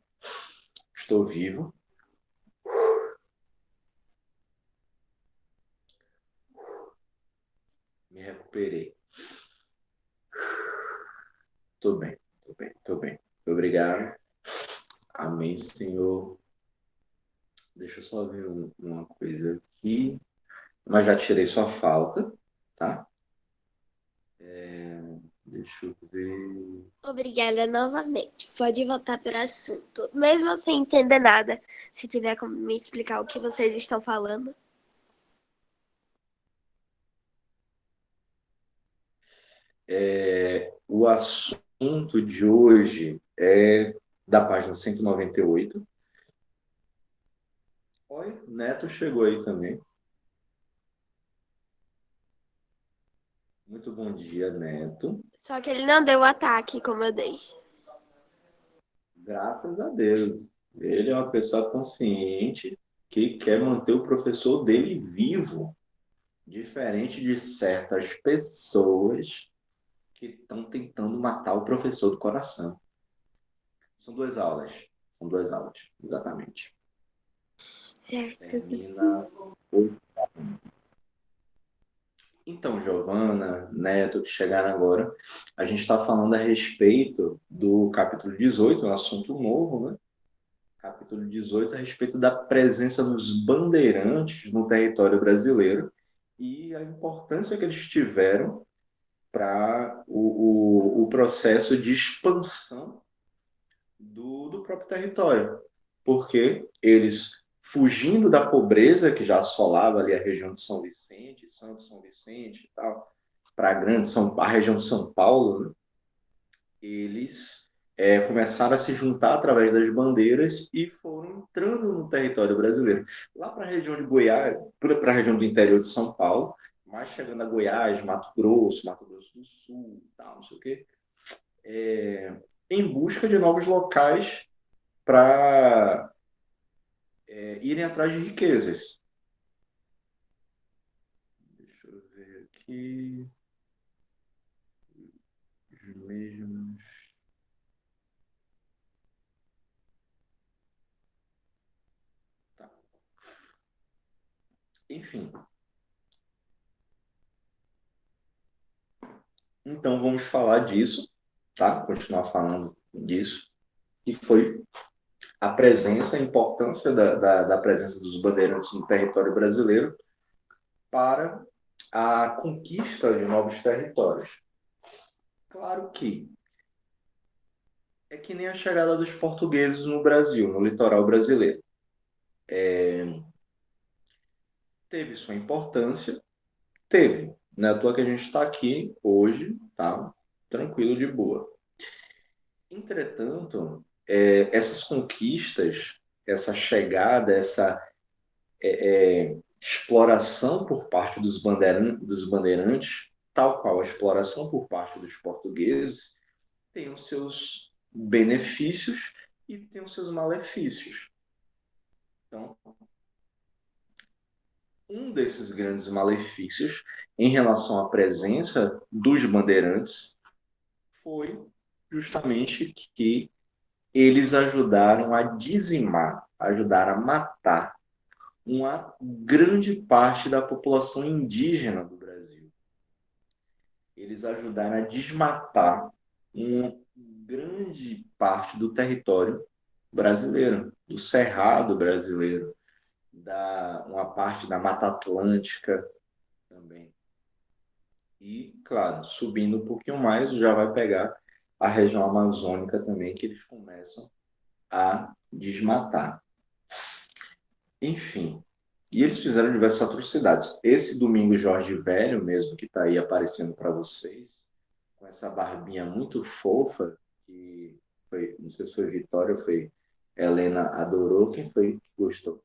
estou vivo, me recuperei. Estou bem, estou bem, estou bem. Muito obrigado. Amém, Senhor. Deixa eu só ver uma coisa aqui. Mas já tirei sua falta, tá? Deixa eu ver. Obrigada novamente. Pode voltar para o assunto. Mesmo sem entender nada, se tiver como me explicar o que vocês estão falando. O assunto de hoje é da página 198. Oi, Neto chegou aí também. Muito bom dia, Neto. Só que ele não deu o ataque como eu dei. Graças a Deus. Ele é uma pessoa consciente que quer manter o professor dele vivo, diferente de certas pessoas que estão tentando matar o professor do coração. São duas aulas. São duas aulas, exatamente. Certo. Termina. Então, Giovana, Neto, que chegaram agora, a gente está falando a respeito do capítulo 18, um assunto novo, né? Capítulo 18 a respeito da presença dos bandeirantes no território brasileiro e a importância que eles tiveram para o processo de expansão do próprio território, porque eles, fugindo da pobreza que já assolava ali a região de São Vicente, Santo São Vicente e tal, para a região de São Paulo, né, eles começaram a se juntar através das bandeiras e foram entrando no território brasileiro. Lá para a região de Goiás, para a região do interior de São Paulo, mais chegando a Goiás, Mato Grosso do Sul, tal, não sei o quê, em busca de novos locais para irem atrás de riquezas. Deixa eu ver aqui. Os mesmos. Tá. Enfim, então vamos falar disso, tá? Continuar falando disso, que foi a presença, a importância da presença dos bandeirantes no território brasileiro para a conquista de novos territórios. Claro que é que nem a chegada dos portugueses no Brasil, no litoral brasileiro. Teve sua importância, teve. Não é à toa que a gente está aqui hoje, tá? Tranquilo, de boa. Entretanto, essas conquistas, essa chegada, essa exploração por parte dos bandeirantes, tal qual a exploração por parte dos portugueses, tem os seus benefícios e tem os seus malefícios. Então, um desses grandes malefícios em relação à presença dos bandeirantes foi justamente que eles ajudaram a dizimar, ajudaram a matar uma grande parte da população indígena do Brasil. Eles ajudaram a desmatar uma grande parte do território brasileiro, do cerrado brasileiro, uma parte da Mata Atlântica também. E, claro, subindo um pouquinho mais, já vai pegar a região amazônica também, que eles começam a desmatar. Enfim, e eles fizeram diversas atrocidades. Esse Domingo Jorge Velho mesmo, que está aí aparecendo para vocês, com essa barbinha muito fofa, que foi, não sei se foi Vitória ou foi Helena adorou, quem foi que gostou?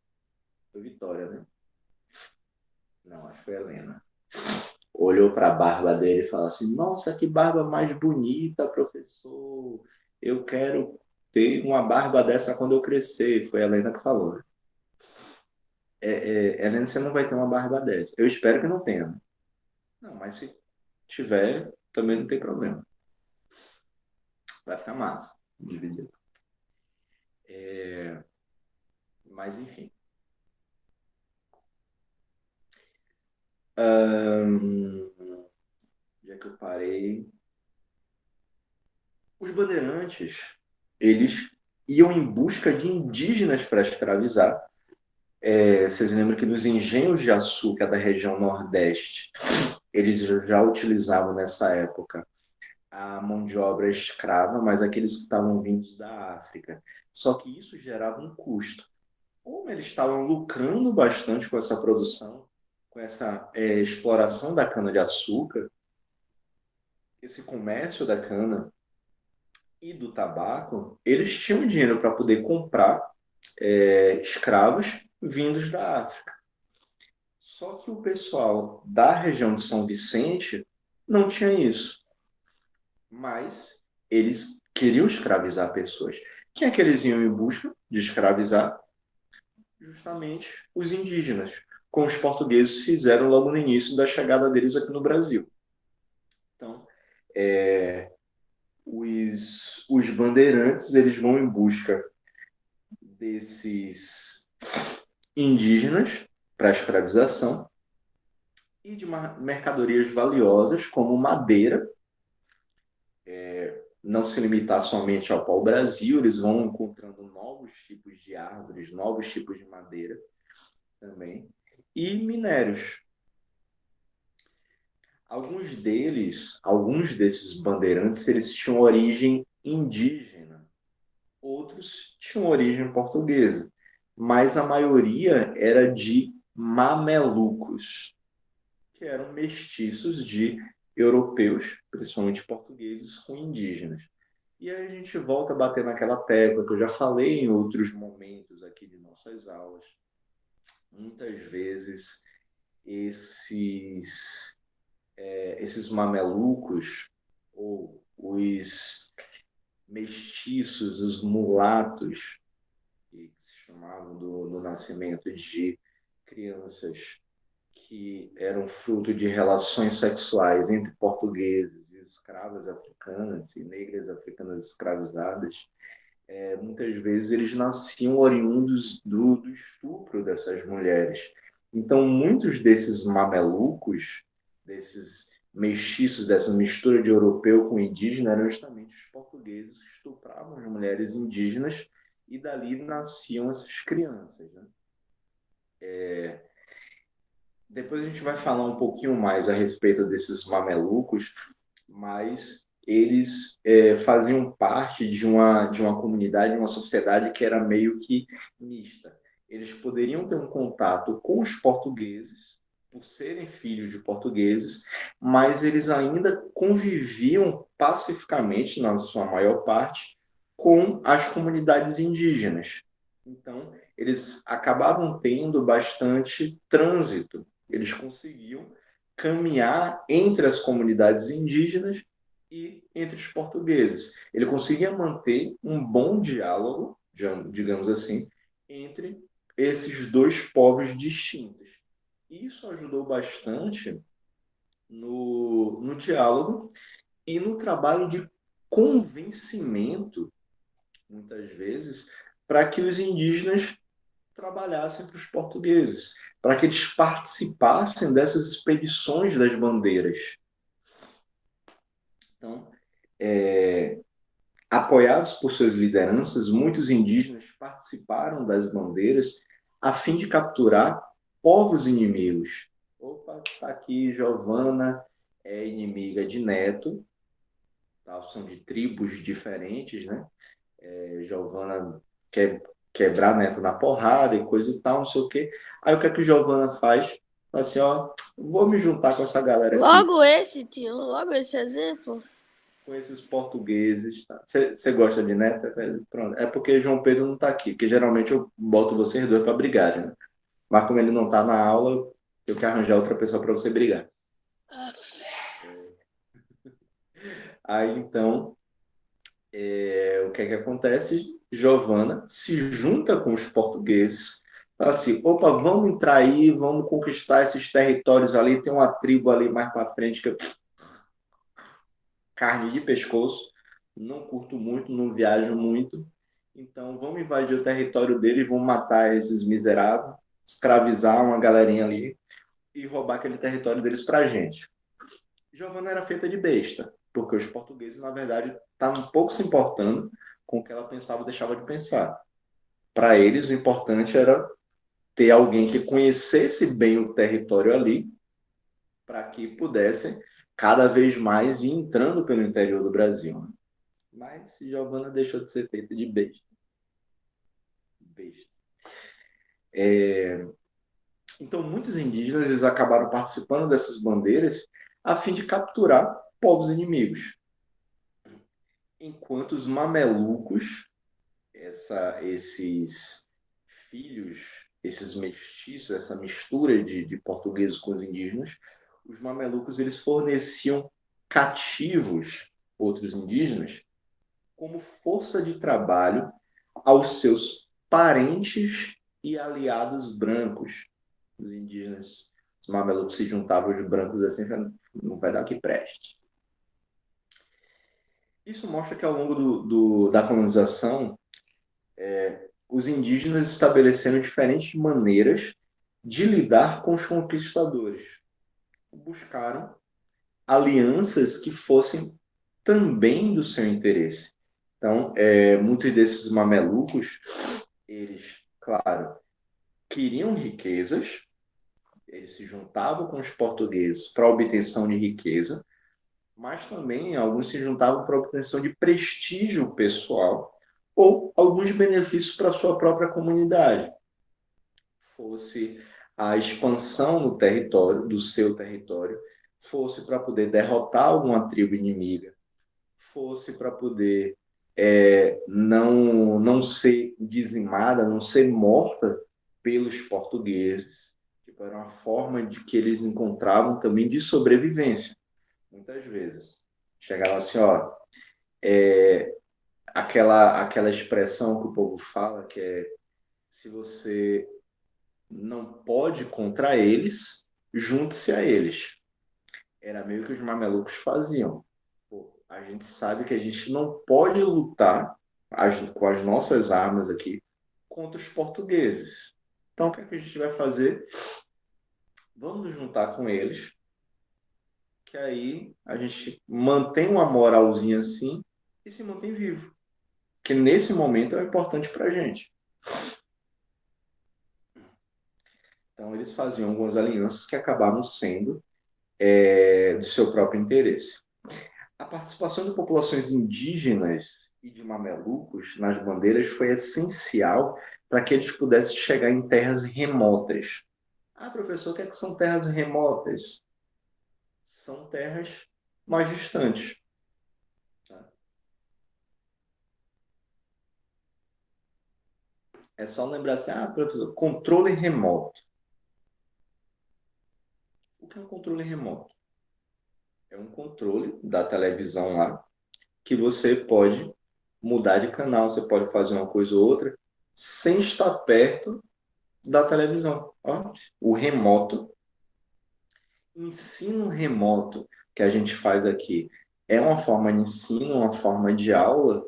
Foi Vitória, né? Não, acho que foi Helena. Olhou para a barba dele e falou assim: Nossa, que barba mais bonita, professor. Eu quero ter uma barba dessa quando eu crescer. Foi a Helena que falou. Helena, você não vai ter uma barba dessa. Eu espero que não tenha, né? Não, mas se tiver, também não tem problema. Vai ficar massa. Dividido. Mas, enfim. Já que eu parei. Os bandeirantes, eles iam em busca de indígenas para escravizar. Vocês lembram que nos engenhos de açúcar da região Nordeste, eles já utilizavam nessa época a mão de obra escrava, mas aqueles que estavam vindos da África. Só que isso gerava um custo. Como eles estavam lucrando bastante com essa produção, com essa exploração da cana-de-açúcar, esse comércio da cana e do tabaco, eles tinham dinheiro para poder comprar escravos vindos da África. Só que o pessoal da região de São Vicente não tinha isso. Mas eles queriam escravizar pessoas. Quem é que eles iam em busca de escravizar? Justamente os indígenas, como os portugueses fizeram logo no início da chegada deles aqui no Brasil. Então, os bandeirantes eles vão em busca desses indígenas para a escravização e de mercadorias valiosas como madeira. Não se limitar somente ao pau-brasil, eles vão encontrando novos tipos de árvores, novos tipos de madeira também, e minérios. Alguns desses bandeirantes, eles tinham origem indígena, outros tinham origem portuguesa, mas a maioria era de mamelucos, que eram mestiços de europeus, principalmente portugueses, com indígenas. E aí a gente volta a bater naquela tecla que eu já falei em outros momentos aqui de nossas aulas. Muitas vezes esses mamelucos ou os mestiços, os mulatos, que se chamavam do nascimento de crianças que eram fruto de relações sexuais entre portugueses e escravas africanas e negras africanas escravizadas, muitas vezes eles nasciam oriundos do estupro dessas mulheres. Então, muitos desses mamelucos, desses mestiços, dessa mistura de europeu com indígena, eram justamente os portugueses que estupravam as mulheres indígenas e dali nasciam essas crianças, né? Depois a gente vai falar um pouquinho mais a respeito desses mamelucos, mas eles faziam parte de uma comunidade, de uma sociedade que era meio que mista. Eles poderiam ter um contato com os portugueses, por serem filhos de portugueses, mas eles ainda conviviam pacificamente, na sua maior parte, com as comunidades indígenas. Então, eles acabavam tendo bastante trânsito. Eles conseguiam caminhar entre as comunidades indígenas e entre os portugueses. Ele conseguia manter um bom diálogo, digamos assim, entre esses dois povos distintos. Isso ajudou bastante no diálogo e no trabalho de convencimento muitas vezes, para que os indígenas trabalhassem para os portugueses, para que eles participassem dessas expedições das bandeiras. Então, apoiados por suas lideranças, muitos indígenas participaram das bandeiras a fim de capturar povos inimigos. Opa, está aqui Giovana, é inimiga de Neto, tá? São de tribos diferentes, né? Giovana quer quebrar Neto na porrada e coisa e tal, não sei o quê. Aí o que é que Giovana faz? Fala assim, ó, vou me juntar com essa galera aqui, Logo esse, tio, logo esse exemplo. com esses portugueses. Tá? Você gosta de Neto? Pronto. É porque João Pedro não está aqui, porque geralmente eu boto vocês dois para brigarem, né? Mas como ele não está na aula, eu quero arranjar outra pessoa para você brigar. Aí então, o que é que acontece? Giovana se junta com os portugueses, fala assim: opa, vamos entrar aí, vamos conquistar esses territórios ali. Tem uma tribo ali mais para frente que carne de pescoço, não curto muito, não viajo muito. Então vamos invadir o território dele e vamos matar esses miseráveis, escravizar uma galerinha ali e roubar aquele território deles para a gente. Giovana era feita de besta, porque os portugueses, na verdade, estavam um pouco se importando com o que ela pensava ou deixava de pensar. Para eles, o importante era ter alguém que conhecesse bem o território ali, para que pudessem cada vez mais ir entrando pelo interior do Brasil. Né? Mas Giovana deixou de ser feita de besta. Besta. Então, muitos indígenas eles acabaram participando dessas bandeiras a fim de capturar povos inimigos. Enquanto os mamelucos, esses filhos, esses mestiços, essa mistura de portugueses com os indígenas, os mamelucos eles forneciam cativos, outros indígenas, como força de trabalho aos seus parentes e aliados brancos. Os indígenas, os mamelucos se juntavam aos brancos assim, não vai dar que preste. Isso mostra que ao longo da colonização, os indígenas estabeleceram diferentes maneiras de lidar com os conquistadores. Buscaram alianças que fossem também do seu interesse. Então, muitos desses mamelucos, eles, claro, queriam riquezas, eles se juntavam com os portugueses para a obtenção de riqueza, mas também alguns se juntavam para a obtenção de prestígio pessoal ou alguns benefícios para a sua própria comunidade. Fosse a expansão no território, do seu território, fosse para poder derrotar alguma tribo inimiga, fosse para poder não ser dizimada, não ser morta pelos portugueses. Tipo, era uma forma de que eles encontravam também de sobrevivência, muitas vezes. Chegava assim, ó, aquela expressão que o povo fala, que é se você não pode contra eles, junte-se a eles. Era meio que os mamelucos faziam. Pô, a gente sabe que a gente não pode lutar com as nossas armas aqui contra os portugueses. Então, o que é que a gente vai fazer? Vamos nos juntar com eles, que aí a gente mantém uma moralzinha assim e se mantém vivo. Que nesse momento é importante para a gente. Então, eles faziam algumas alianças que acabavam sendo do seu próprio interesse. A participação de populações indígenas e de mamelucos nas bandeiras foi essencial para que eles pudessem chegar em terras remotas. Ah, professor, o que é que são terras remotas? São terras mais distantes. Tá? É só lembrar assim, ah, professor, controle remoto. O que é um controle remoto? É um controle da televisão lá que você pode mudar de canal, você pode fazer uma coisa ou outra sem estar perto da televisão. Ó, o remoto, ensino remoto que a gente faz aqui é uma forma de ensino, uma forma de aula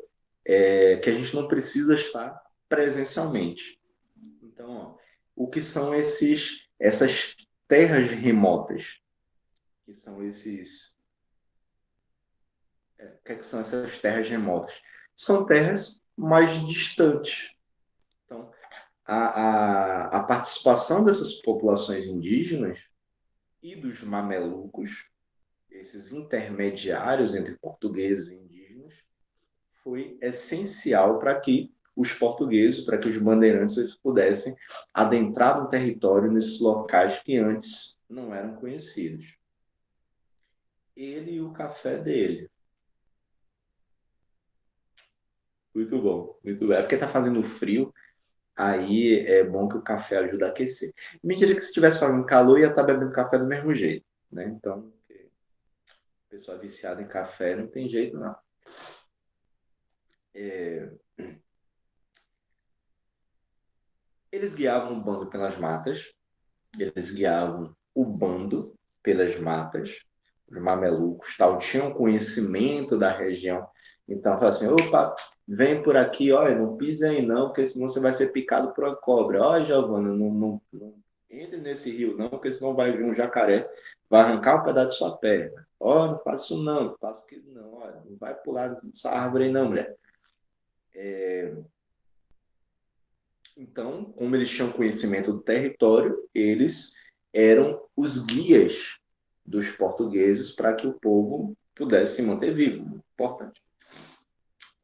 que a gente não precisa estar presencialmente. Então, ó, o que são essas terras remotas? Que são o que são essas terras remotas? São terras mais distantes. Então, a participação dessas populações indígenas e dos mamelucos, esses intermediários entre portugueses e indígenas, foi essencial para que os portugueses, para que os bandeirantes eles pudessem adentrar no território nesses locais que antes não eram conhecidos. Ele e o café dele. Muito bom, muito bom. É porque está fazendo frio, aí é bom que o café ajuda a aquecer. Mentira que se estivesse fazendo calor, ia estar bebendo café do mesmo jeito, né? Então, pessoa viciada em café não tem jeito, não. É, eles guiavam o bando pelas matas, eles guiavam o bando pelas matas, os mamelucos tal, tinham conhecimento da região. Então, fala assim, opa, vem por aqui, olha, não pise aí não, porque senão você vai ser picado por uma cobra. Olha, Giovana, não entre nesse rio não, porque senão vai vir um jacaré, vai arrancar um pedaço de sua perna. Olha, não faça isso não faça aquilo não, olha, não vai pular dessa árvore aí não, mulher. Então, como eles tinham conhecimento do território, eles eram os guias dos portugueses para que o povo pudesse se manter vivo. Importante.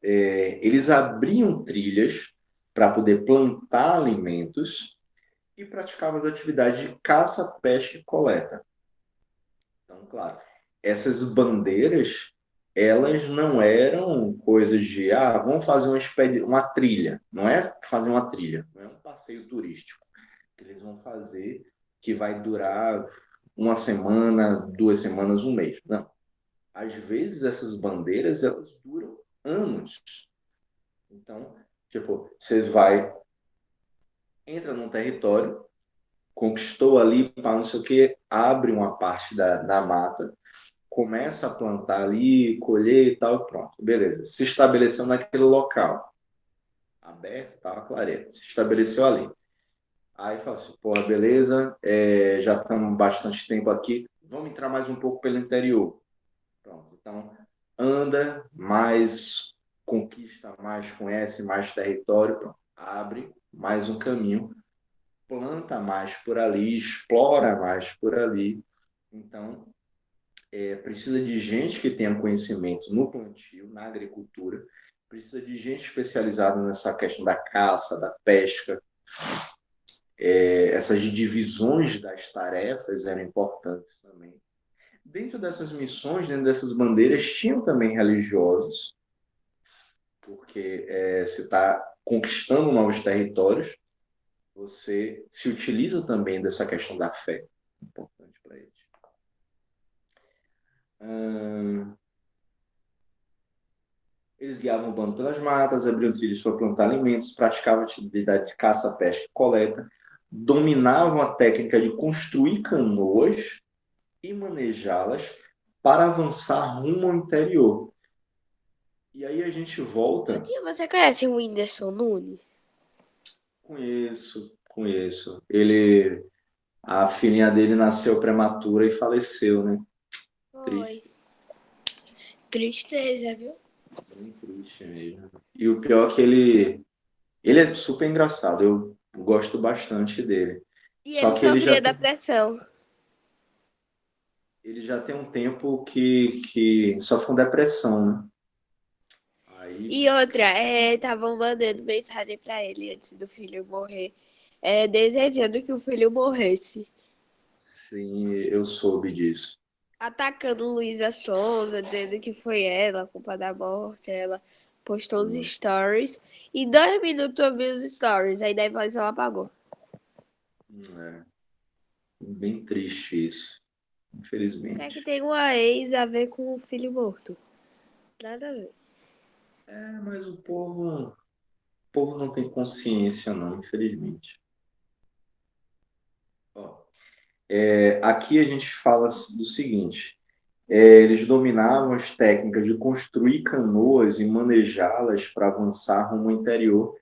Eles abriam trilhas para poder plantar alimentos e praticavam as atividades de caça, pesca e coleta. Então, claro, essas bandeiras, elas não eram coisas de, vamos fazer uma trilha. Não é fazer uma trilha, não é um passeio turístico que eles vão fazer que vai durar uma semana, 2 semanas, um mês. Não. Às vezes essas bandeiras, elas duram anos. Então, tipo, você vai, entra num território, conquistou ali, para não sei o que, abre uma parte da mata, começa a plantar ali, colher e tal, pronto, beleza. Se estabeleceu naquele local, aberto, tá, clareira, se estabeleceu ali. Aí fala assim, porra, beleza, já estamos bastante tempo aqui, vamos entrar mais um pouco pelo interior. Pronto, então anda mais, conquista mais, conhece mais território, pronto, abre mais um caminho, planta mais por ali, explora mais por ali. Então, precisa de gente que tenha conhecimento no plantio, na agricultura, precisa de gente especializada nessa questão da caça, da pesca. Essas divisões das tarefas eram importantes também. Dentro dessas missões, dentro dessas bandeiras, tinham também religiosos, porque você está conquistando novos territórios, você se utiliza também dessa questão da fé, importante para eles. Eles guiavam o bando pelas matas, abriam trilhos para plantar alimentos, praticavam atividade de caça, pesca e coleta, dominavam a técnica de construir canoas e manejá-las para avançar rumo ao interior. E aí a gente volta. Tia, você conhece o Whindersson Nunes? Conheço. A filhinha dele nasceu prematura e faleceu, né? Foi. Triste, Tristeza, viu? bem triste mesmo. E o pior é que ele é super engraçado, eu gosto bastante dele. E Só ele que ele sofria já da pressão. tem um tempo que sofre com depressão, né? Aí, E outra, estavam mandando mensagem pra ele antes do filho morrer, desejando que o filho morresse. sim, eu soube disso. Atacando Luísa Sonza, dizendo que foi ela a culpa da morte. Ela postou os Sim, stories. Em 2 minutos eu vi os stories, aí depois ela apagou. é bem triste isso, O que é que infelizmente. tem uma ex a ver com o filho morto? Nada a ver. Mas o povo não tem consciência, não, infelizmente. Ó, aqui a gente fala do seguinte: Eles dominavam as técnicas de construir canoas e manejá-las para avançar rumo ao interior.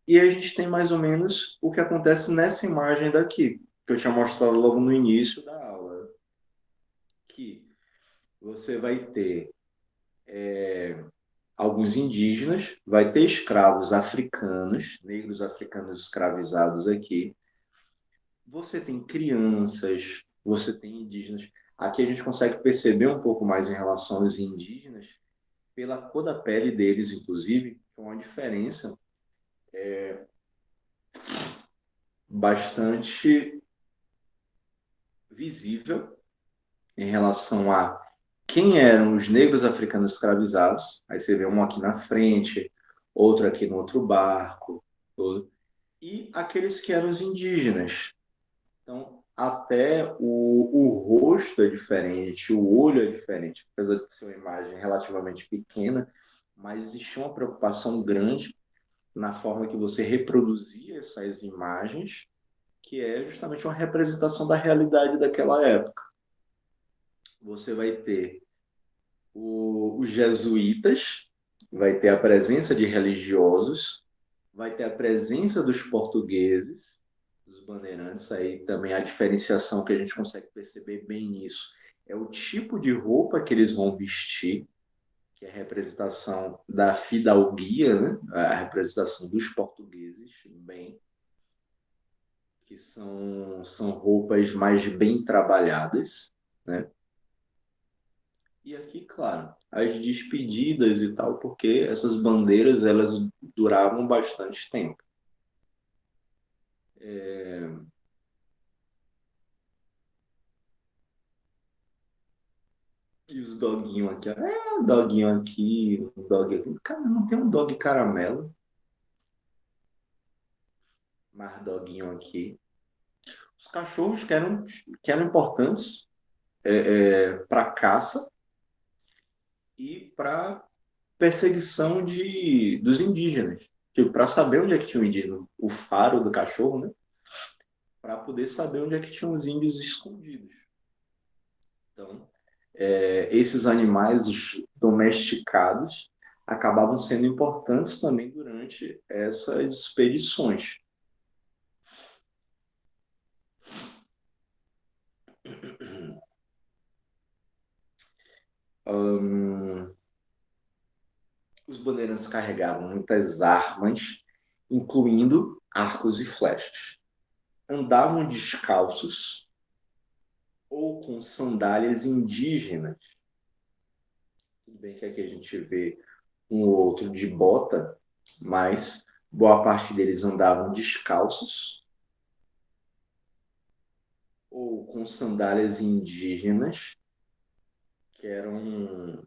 E a gente tem mais ou menos o que acontece nessa imagem daqui, que eu tinha mostrado logo no início da aula, que você vai ter alguns indígenas, vai ter escravos africanos, negros africanos escravizados aqui, você tem crianças, você tem indígenas. Aqui a gente consegue perceber um pouco mais em relação aos indígenas, pela cor da pele deles, inclusive, com uma diferença bastante visível em relação a quem eram os negros africanos escravizados. Aí você vê um aqui na frente, outro aqui no outro barco, todo. E aqueles que eram os indígenas. Então, até o rosto é diferente, o olho é diferente, apesar de ser uma imagem relativamente pequena, mas existia uma preocupação grande na forma que você reproduzia essas imagens, que é justamente uma representação da realidade daquela época. Você vai ter os jesuítas, vai ter a presença de religiosos, vai ter a presença dos portugueses, dos bandeirantes, aí também a diferenciação que a gente consegue perceber bem nisso é o tipo de roupa que eles vão vestir, que é a representação da fidalguia, né? A representação dos portugueses, bem, que são roupas mais bem trabalhadas, né? E aqui, claro, as despedidas e tal, porque essas bandeiras elas duravam bastante tempo. E os doguinhos aqui, ó. Um doguinho aqui, um dog aqui. Cara, não tem um dog caramelo, mas doguinho aqui. Os cachorros que eram importantes para caça e para perseguição dos indígenas. Tipo, para saber onde é que tinha o indígena, o faro do cachorro, né? Para poder saber onde é que tinham os índios escondidos. Então, esses animais domesticados acabavam sendo importantes também durante essas expedições. Hum, os bandeirantes carregavam muitas armas, incluindo arcos e flechas. Andavam descalços ou com sandálias indígenas. Tudo bem que aqui a gente vê um ou outro de bota, mas boa parte deles andavam descalços ou com sandálias indígenas, que eram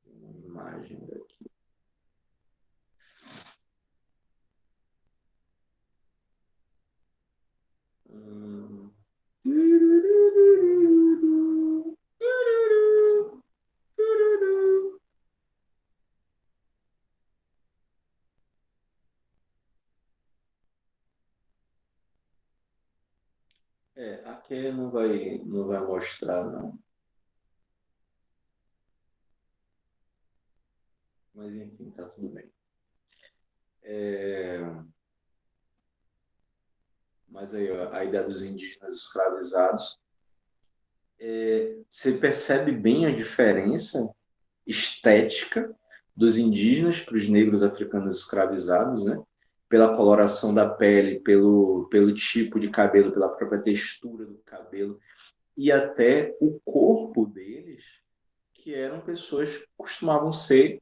uma imagem daqui. Hum. Aqui não vai mostrar, não. Mas enfim, tá tudo bem. Mas aí, ó, a ideia dos indígenas escravizados, você percebe bem a diferença estética dos indígenas para os negros africanos escravizados, né? Pela coloração da pele, pelo tipo de cabelo, pela própria textura do cabelo e até o corpo deles, que eram pessoas que costumavam ser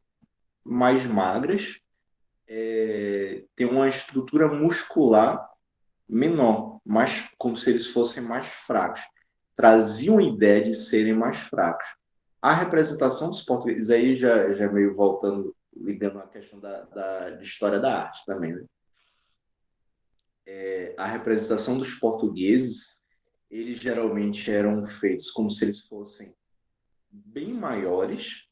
mais magras, ter uma estrutura muscular menor, mais, como se eles fossem mais fracos. Traziam a ideia de serem mais fracos. A representação dos portugueses, aí já meio voltando, ligando a questão de história da arte também, né? A representação dos portugueses, eles geralmente eram feitos como se eles fossem bem maiores,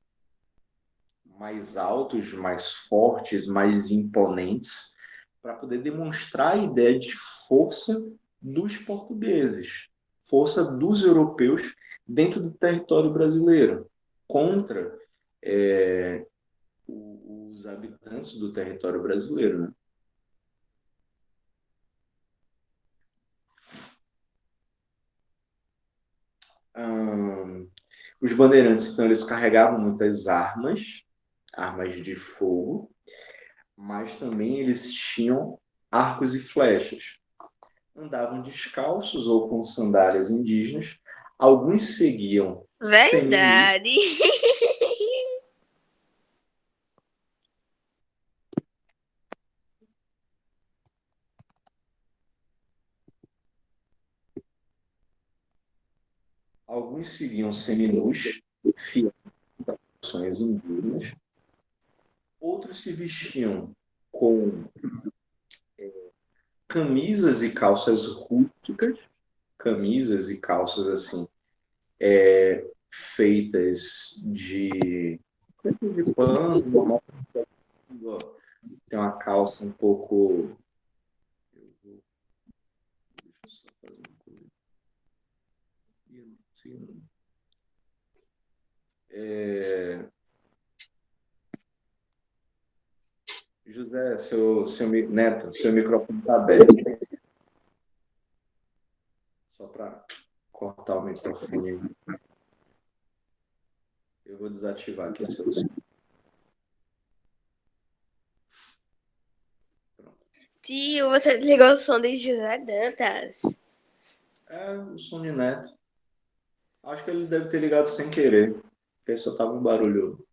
mais altos, mais fortes, mais imponentes, para poder demonstrar a ideia de força dos portugueses. força dos europeus dentro do território brasileiro, contra é, os habitantes do território brasileiro, né? Hum, os bandeirantes, então, eles carregavam muitas armas, armas de fogo, mas também eles tinham arcos e flechas. Andavam descalços ou com sandálias indígenas. Alguns seguiam seminus, Verdade. alguns seguiam seminus, fiações indígenas. Outros se vestiam com camisas e calças rústicas, camisas e calças assim, feitas de pano, normal. Tem uma calça um pouco. Deixa eu só fazer uma coisa. José, Neto, seu microfone está aberto. Só para cortar o microfone. Eu vou desativar aqui o seu som. Tio, você desligou o som de José Dantas. É o som de Neto. Acho que ele deve ter ligado sem querer. Porque só tava um barulho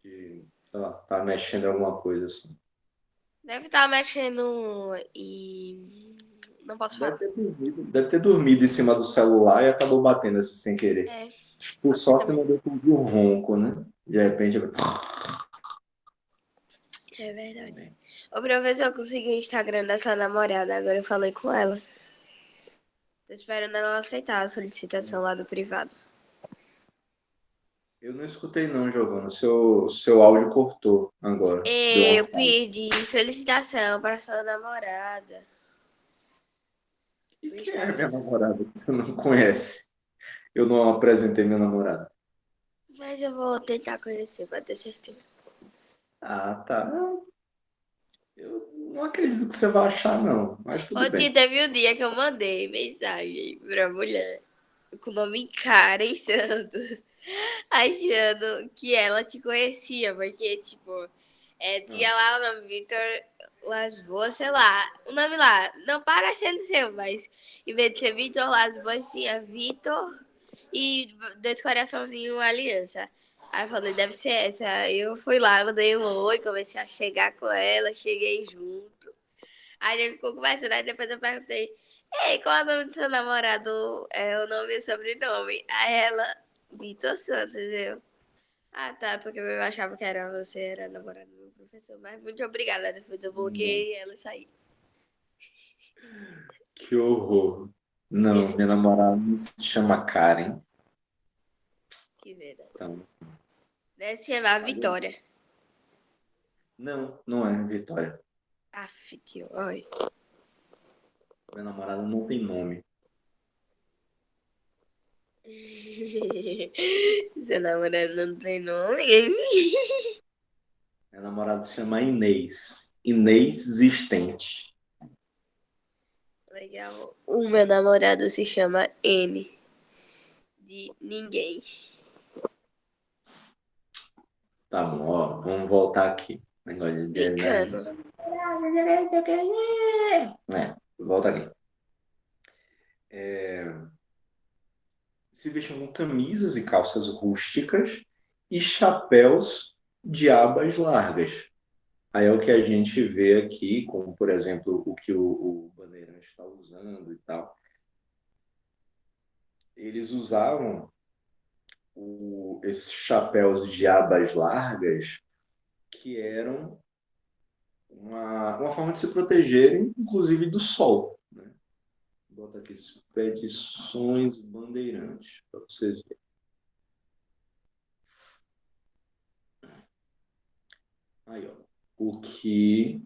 de, sei lá, tá mexendo em alguma coisa assim. Deve estar mexendo e não posso falar. Deve ter dormido em cima do celular e acabou batendo assim sem querer. É, Por sorte, não deu um ronco, né? De repente, é verdade. Ô, pra ver se eu consegui o Instagram dessa namorada. Agora eu falei com ela. Tô esperando ela aceitar a solicitação lá do privado. eu não escutei não, Giovana. Seu áudio cortou agora. Deu uma Eu falha. pedi solicitação para sua namorada E no quem é minha Instagram. namorada que você não conhece? Eu não apresentei minha namorada. Mas eu vou tentar conhecer pra ter certeza. Ah, tá. Eu não acredito que você vai achar, não. Mas tudo Ô, bem. tio, teve um dia que eu mandei mensagem pra mulher com o nome Karen Santos, achando que ela te conhecia, porque, tipo, Ah, tinha lá o nome Vitor Las Boas, sei lá, o nome lá, não parece ele seu, mas em vez de ser Vitor Las Boas, tinha Vitor e dois coraçãozinhos, uma aliança. Aí eu falei, deve ser essa. Aí eu fui lá, mandei um oi, comecei a chegar com ela, cheguei junto. Aí ele ficou conversando, aí depois eu perguntei, ei, qual é o nome do seu namorado? É o nome e o sobrenome. Aí ela, Vitor Santos, eu. Ah, tá, porque eu achava que era você, era namorado do meu professor. Mas muito obrigada, depois eu não. bloqueei ela e saí. Que horror. Não, minha namorada não se chama Karen. Que verdade. Então, Deve se chamar valeu. Vitória. Não, não é Vitória. Aff, tio, oi. Minha namorada não tem nome. Seu namorado não tem nome? Minha namorada se chama Inês. Inês Existente. Legal. O meu namorado se chama N. De ninguém. Tá bom, ó, vamos voltar aqui. Negócio de... Brincando. Volta aqui. Se vestiam com camisas e calças rústicas e chapéus de abas largas. Aí é o que a gente vê aqui, como, por exemplo, o que o Bandeirante está usando e tal. Eles usavam esses chapéus de abas largas que eram uma forma de se protegerem, inclusive do sol. Né? Bota aqui, expedições bandeirantes, para vocês verem. Aí, ó, o que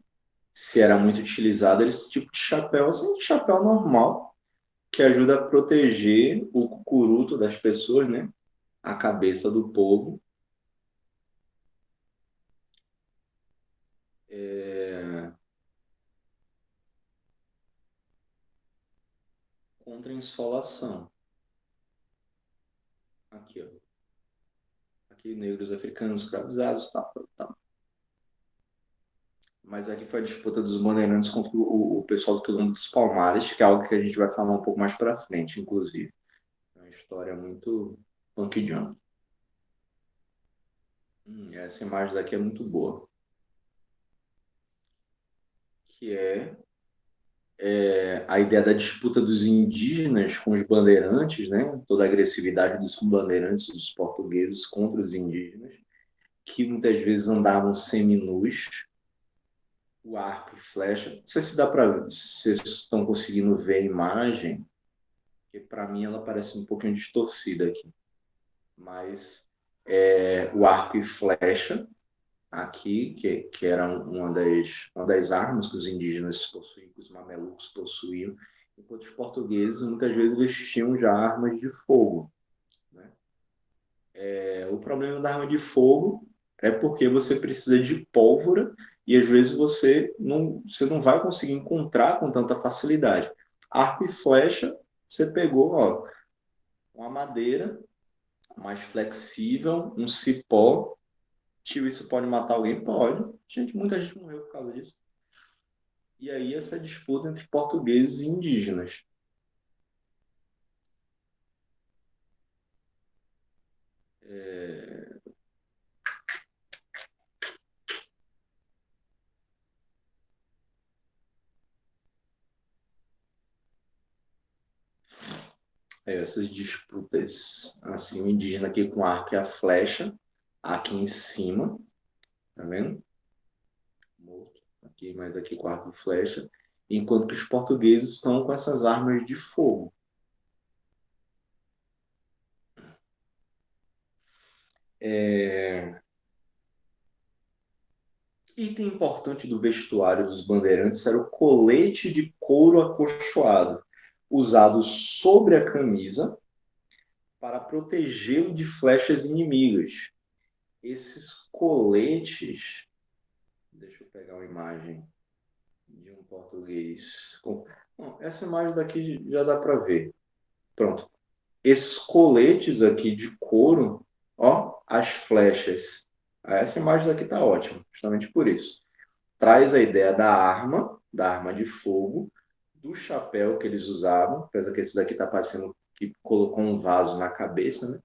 se era muito utilizado era esse tipo de chapéu, assim, de chapéu normal, que ajuda a proteger o cucuruto das pessoas, né? A cabeça do povo, é, contra a insolação. Aqui, ó. Aqui, negros africanos escravizados, tal, tal. Mas aqui foi a disputa dos bandeirantes contra o pessoal do Quilombo dos Palmares, que é algo que a gente vai falar um pouco mais para frente, inclusive. É uma história muito punk jump. Essa imagem daqui é muito boa. Que é a ideia da disputa dos indígenas com os bandeirantes, né? Toda a agressividade dos bandeirantes, dos portugueses contra os indígenas, que muitas vezes andavam seminus, o arco e flecha. Não sei se dá para, se vocês estão conseguindo ver a imagem, porque para mim ela parece um pouquinho distorcida aqui, mas o arco e flecha aqui, que era uma das armas que os indígenas possuíam, que os mamelucos possuíam, enquanto os portugueses muitas vezes eles tinham já armas de fogo, né? O problema da arma de fogo é porque você precisa de pólvora e às vezes você não vai conseguir encontrar com tanta facilidade. Arco e flecha, você pegou, ó, uma madeira mais flexível, um cipó. Tio, isso pode matar alguém? Pode. Gente, muita gente morreu por causa disso. E aí essa disputa entre portugueses e indígenas. Essas disputas, assim, o indígena aqui com arco e a flecha, aqui em cima, tá vendo? Morto. Aqui, mais aqui com arco e flecha. Enquanto que os portugueses estão com essas armas de fogo. Item importante do vestuário dos bandeirantes era o colete de couro acolchoado, usado sobre a camisa para protegê-lo de flechas inimigas. Esses coletes, deixa eu pegar uma imagem de um português. Bom, essa imagem daqui já dá para ver. Pronto. Esses coletes aqui de couro, ó, as flechas. Essa imagem daqui tá ótima, justamente por isso. Traz a ideia da arma de fogo, do chapéu que eles usavam, apesar que esse daqui tá parecendo que colocou um vaso na cabeça, né?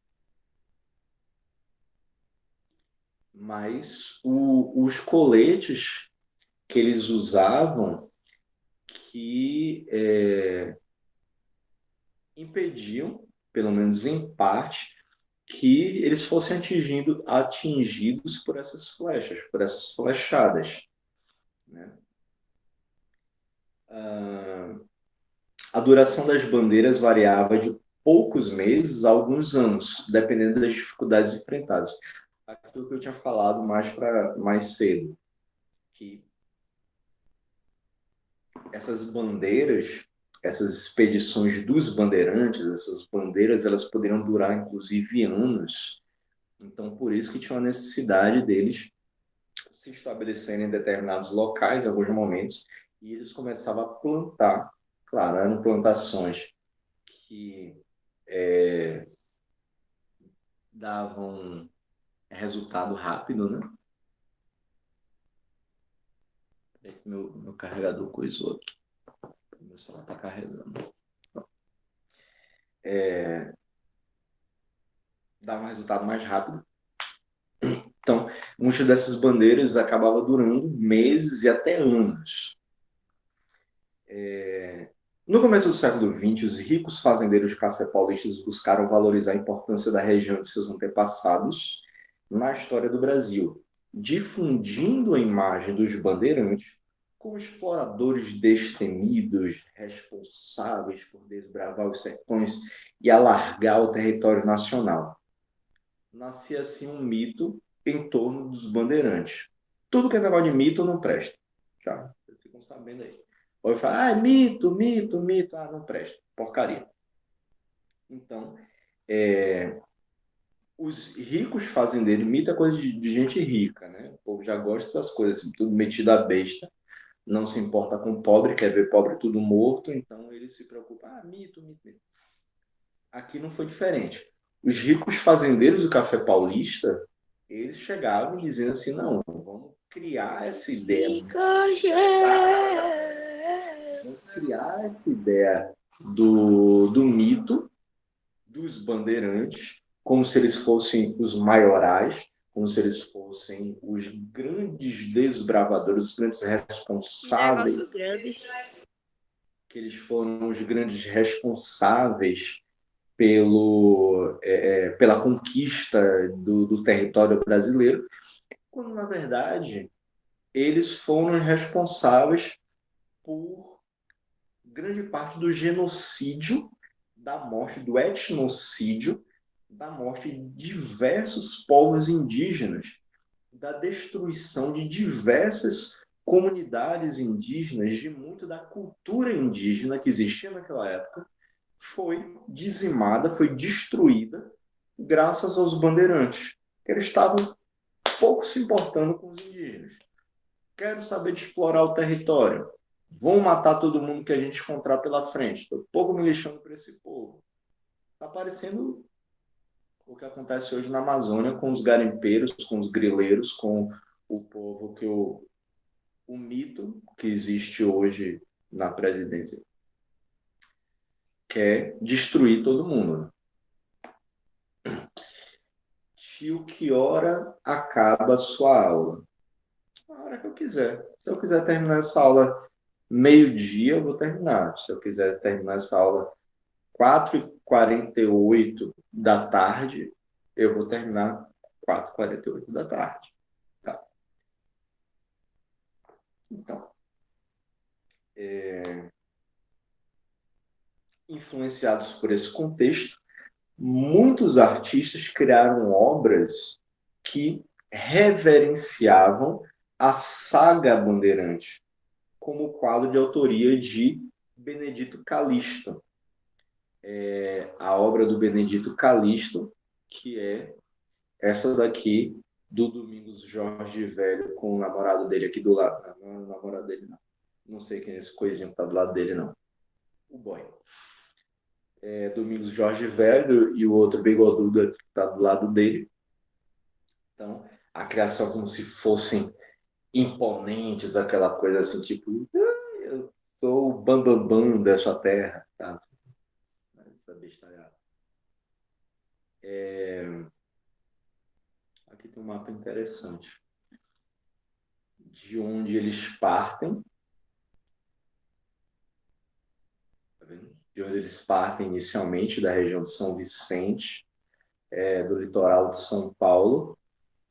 Mas os coletes que eles usavam que impediam, pelo menos em parte, que eles fossem atingidos por essas flechas, por essas flechadas, né? A duração das bandeiras variava de poucos meses a alguns anos, dependendo das dificuldades enfrentadas. Aquilo que eu tinha falado mais cedo, que essas bandeiras, essas expedições dos bandeirantes, essas bandeiras, elas poderiam durar inclusive anos. Então, por isso que tinha a necessidade deles se estabelecerem em determinados locais, em alguns momentos, e eles começavam a plantar. Claro, eram plantações que davam resultado rápido, né? Meu carregador coisou aqui. Meu celular está carregando. Dava um resultado mais rápido. Então, muitas dessas bandeiras acabavam durando meses e até anos. No começo do século XX, os ricos fazendeiros de café paulistas buscaram valorizar a importância da região de seus antepassados na história do Brasil, difundindo a imagem dos bandeirantes como exploradores destemidos, responsáveis por desbravar os sertões e alargar o território nacional. Nascia assim um mito em torno dos bandeirantes. Tudo que é negócio de mito não presta. Já, vocês ficam sabendo aí. Ou fala, ah, é mito, mito, mito. Ah, não presta, porcaria. Então, é, os ricos fazendeiros, mito é coisa de gente rica, né? O povo já gosta dessas coisas, assim, tudo metido a besta, não se importa com o pobre, quer ver pobre tudo morto, então ele se preocupa, ah, mito, mito, mito. Aqui não foi diferente. Os ricos fazendeiros do café paulista, eles chegavam dizendo assim, não, vamos criar essa ideia, vamos criar essa ideia do mito dos bandeirantes, como se eles fossem os maiorais, como se eles fossem os grandes desbravadores, os grandes Que responsáveis, negócio grande. que eles foram os grandes responsáveis pela conquista do território brasileiro, quando, na verdade, eles foram responsáveis por grande parte do genocídio, da morte, do etnocídio, da morte de diversos povos indígenas, da destruição de diversas comunidades indígenas, de muito da cultura indígena que existia naquela época, foi dizimada, foi destruída graças aos bandeirantes, que eles estavam pouco se importando com os indígenas. Quero saber de explorar o território. Vão matar todo mundo que a gente encontrar pela frente. Estou pouco me lixando para esse povo. Está parecendo o que acontece hoje na Amazônia com os garimpeiros, com os grileiros, com o povo que o mito que existe hoje na presidência quer destruir todo mundo. Tio, que hora acaba a sua aula? A hora que eu quiser. Se eu quiser terminar essa aula meio-dia, eu vou terminar. Se eu quiser terminar essa aula 4h48 da tarde, eu vou terminar 4h48 da tarde. Tá. Então, influenciados por esse contexto, muitos artistas criaram obras que reverenciavam a saga Bandeirante, como o quadro de autoria de Benedito Calixto. A obra do Benedito Calixto, que é essa daqui do Domingos Jorge Velho com o namorado dele aqui do lado. Não é o namorado dele, não. Não sei quem é esse coisinho que tá do lado dele, não. O boy. Domingos Jorge Velho e o outro bigodudo que está do lado dele. Então, a criação como se fossem imponentes, aquela coisa assim, tipo, eu sou o bambambam dessa terra. Tá? Essa bestalhada. Aqui tem um mapa interessante. De onde eles partem. Tá vendo? De onde eles partem inicialmente, da região de São Vicente, do litoral de São Paulo,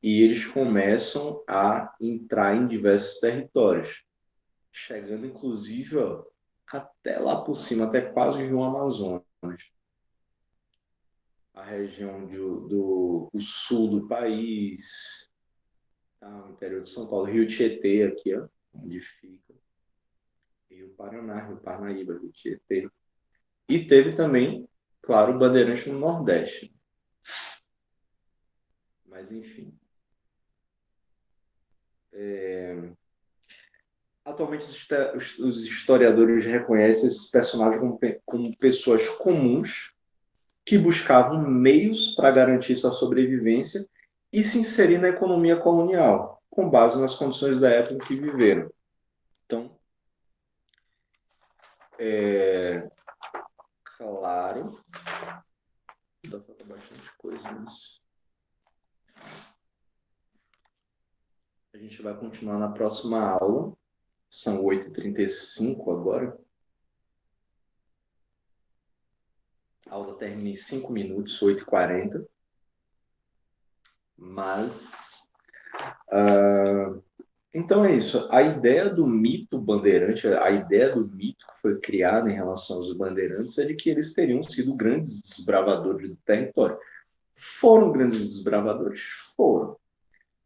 e eles começam a entrar em diversos territórios, chegando inclusive ó, até lá por cima, até quase o Rio Amazonas, a região do sul do país, tá? O interior de São Paulo, Rio Tietê aqui, ó, onde fica, Rio Paraná, Rio Parnaíba, Rio Tietê. E teve também, claro, o Bandeirante no Nordeste. Mas, enfim. Atualmente, os historiadores reconhecem esses personagens como pessoas comuns que buscavam meios para garantir sua sobrevivência e se inserir na economia colonial, com base nas condições da época em que viveram. Então, claro, dá para bastante coisa nisso. A gente vai continuar na próxima aula. São 8h35 agora. A aula termina em 5 minutos, 8h40. Mas, então é isso. A ideia do mito bandeirante, a ideia do mito que foi criada em relação aos bandeirantes é de que eles teriam sido grandes desbravadores do território. Foram grandes desbravadores? Foram.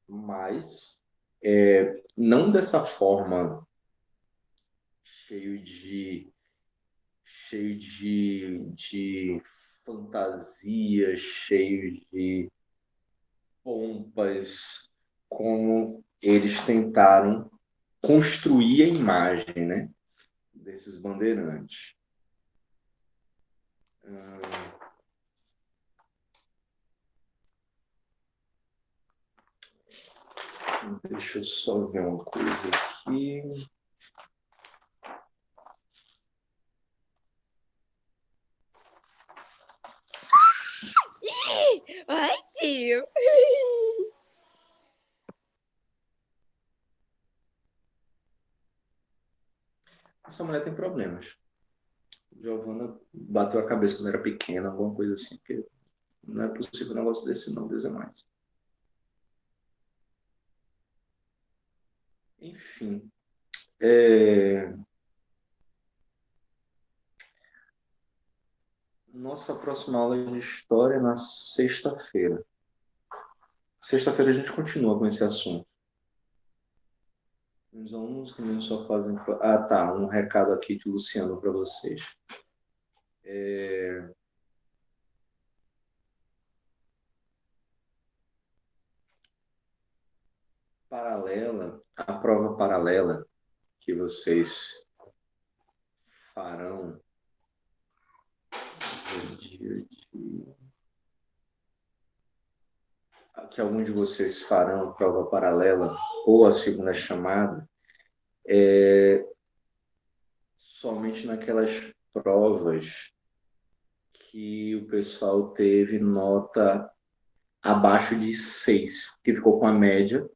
Mas não dessa forma cheio de fantasia, cheio de pompas, como eles tentaram construir a imagem, né, desses bandeirantes. Deixa eu só ver uma coisa aqui. Ai, tio. Essa mulher tem problemas. Giovana bateu a cabeça quando era pequena, alguma coisa assim, porque não é possível um negócio desse não, Deus é mais. Enfim, nossa próxima aula de história é na sexta-feira. Sexta-feira a gente continua com esse assunto. Os alunos que só fazem... Ah, tá, um recado aqui de Luciano para vocês. A prova paralela que vocês farão no dia de... que alguns de vocês farão a prova paralela ou a segunda chamada, somente naquelas provas que o pessoal teve nota abaixo de 6, que ficou com a média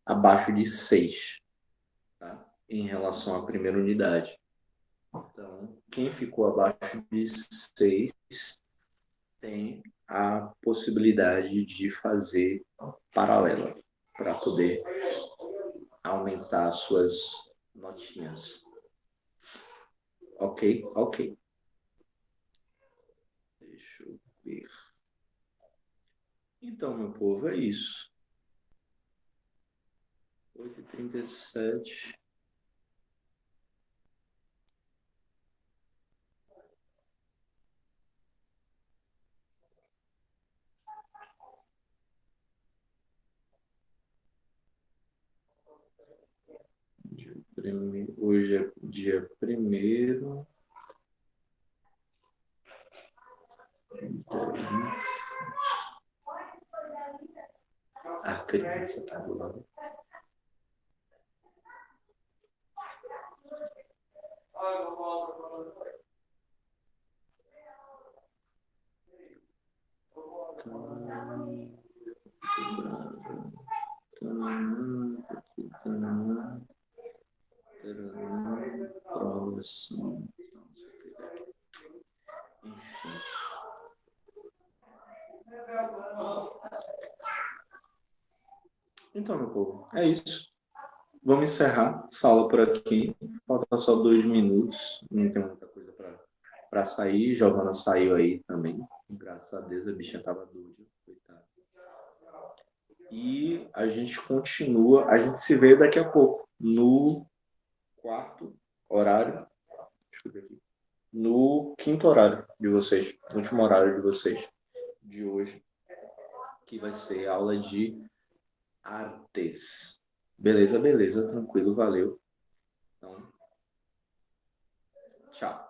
abaixo de 6, tá? Em relação à primeira unidade. Então, quem ficou abaixo de 6 tem a possibilidade de fazer paralela para poder aumentar suas notinhas. Ok? Ok. Deixa eu ver. Então, meu povo, é isso. 8h37. Hoje é dia 1º. A criança está do lado. Próximo. Enfim. Então, meu povo, é isso. Vamos encerrar essa aula por aqui. Falta só 2 minutos. Não tem muita coisa para sair. Giovana saiu aí também. Graças a Deus, a bichinha estava doida. Coitada. E a gente continua. A gente se vê daqui a pouco. No quarto horário. Deixa eu ver aqui. No quinto horário de vocês. No último horário de vocês. De hoje. Que vai ser aula de artes. Beleza, beleza. Tranquilo, valeu. Então, tchau.